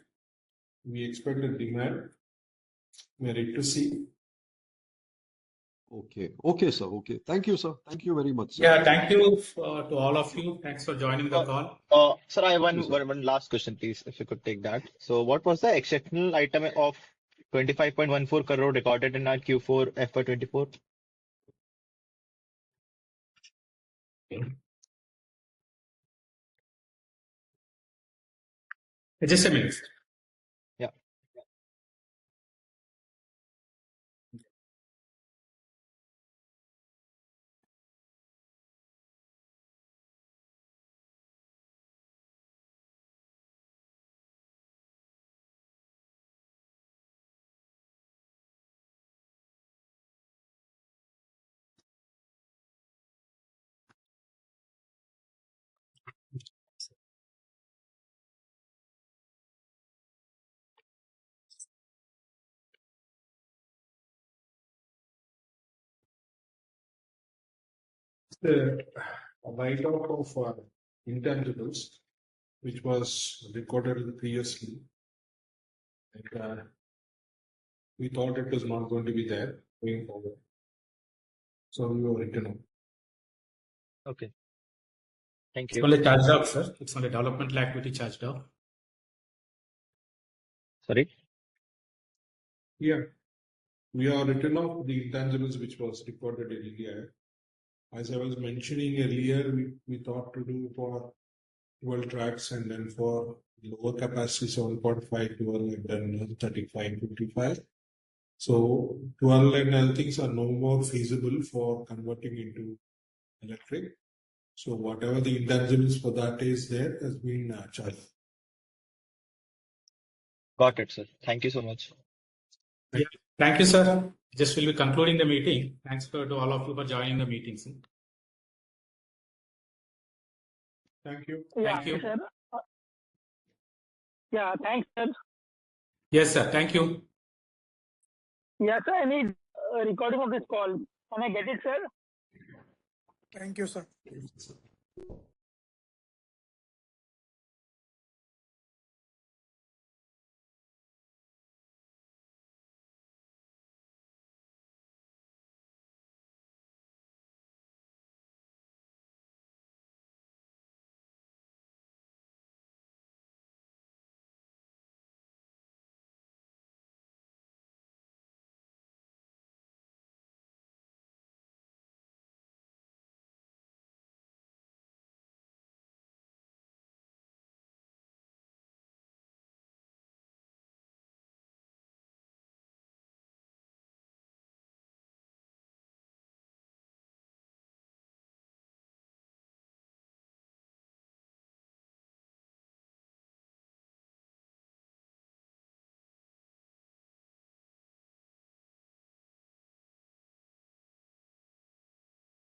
a demand. We're ready to see. Okay. Okay, sir. Okay. Thank you, sir. Thank you very much, sir. Yeah, thank you to all of you. Thanks for joining the call. Sir, I have one last question, please, if you could take that. So what was the exceptional item of 25.14 crore recorded in our Q4 FY24? Just a minute. Yeah. The write-off of intangibles, which was recorded previously. And we thought it was not going to be there going forward. So we were written off. Okay. Thank It's you. only charged off, sir. It's only developmental activity charged off. Sorry? Yeah. We are written off the intangibles which was recorded in India. As I was mentioning earlier, we thought to do for 12 tracks and then for lower capacity 7.5, 12 and then 35, 55. So 12 and other things are no more feasible for converting into electric. So whatever the intangibles for that is there has been charged. Got it, sir. Thank you so much. Yeah. Thank you, sir. Just will be concluding the meeting. Thanks to all of you for joining the meeting, sir. Thank you. Yeah, Thank you. sir. Yeah, thanks, sir. Yes, sir. Thank you. Yeah, sir, I need a recording of this call. Can I get it, sir? Thank you, sir.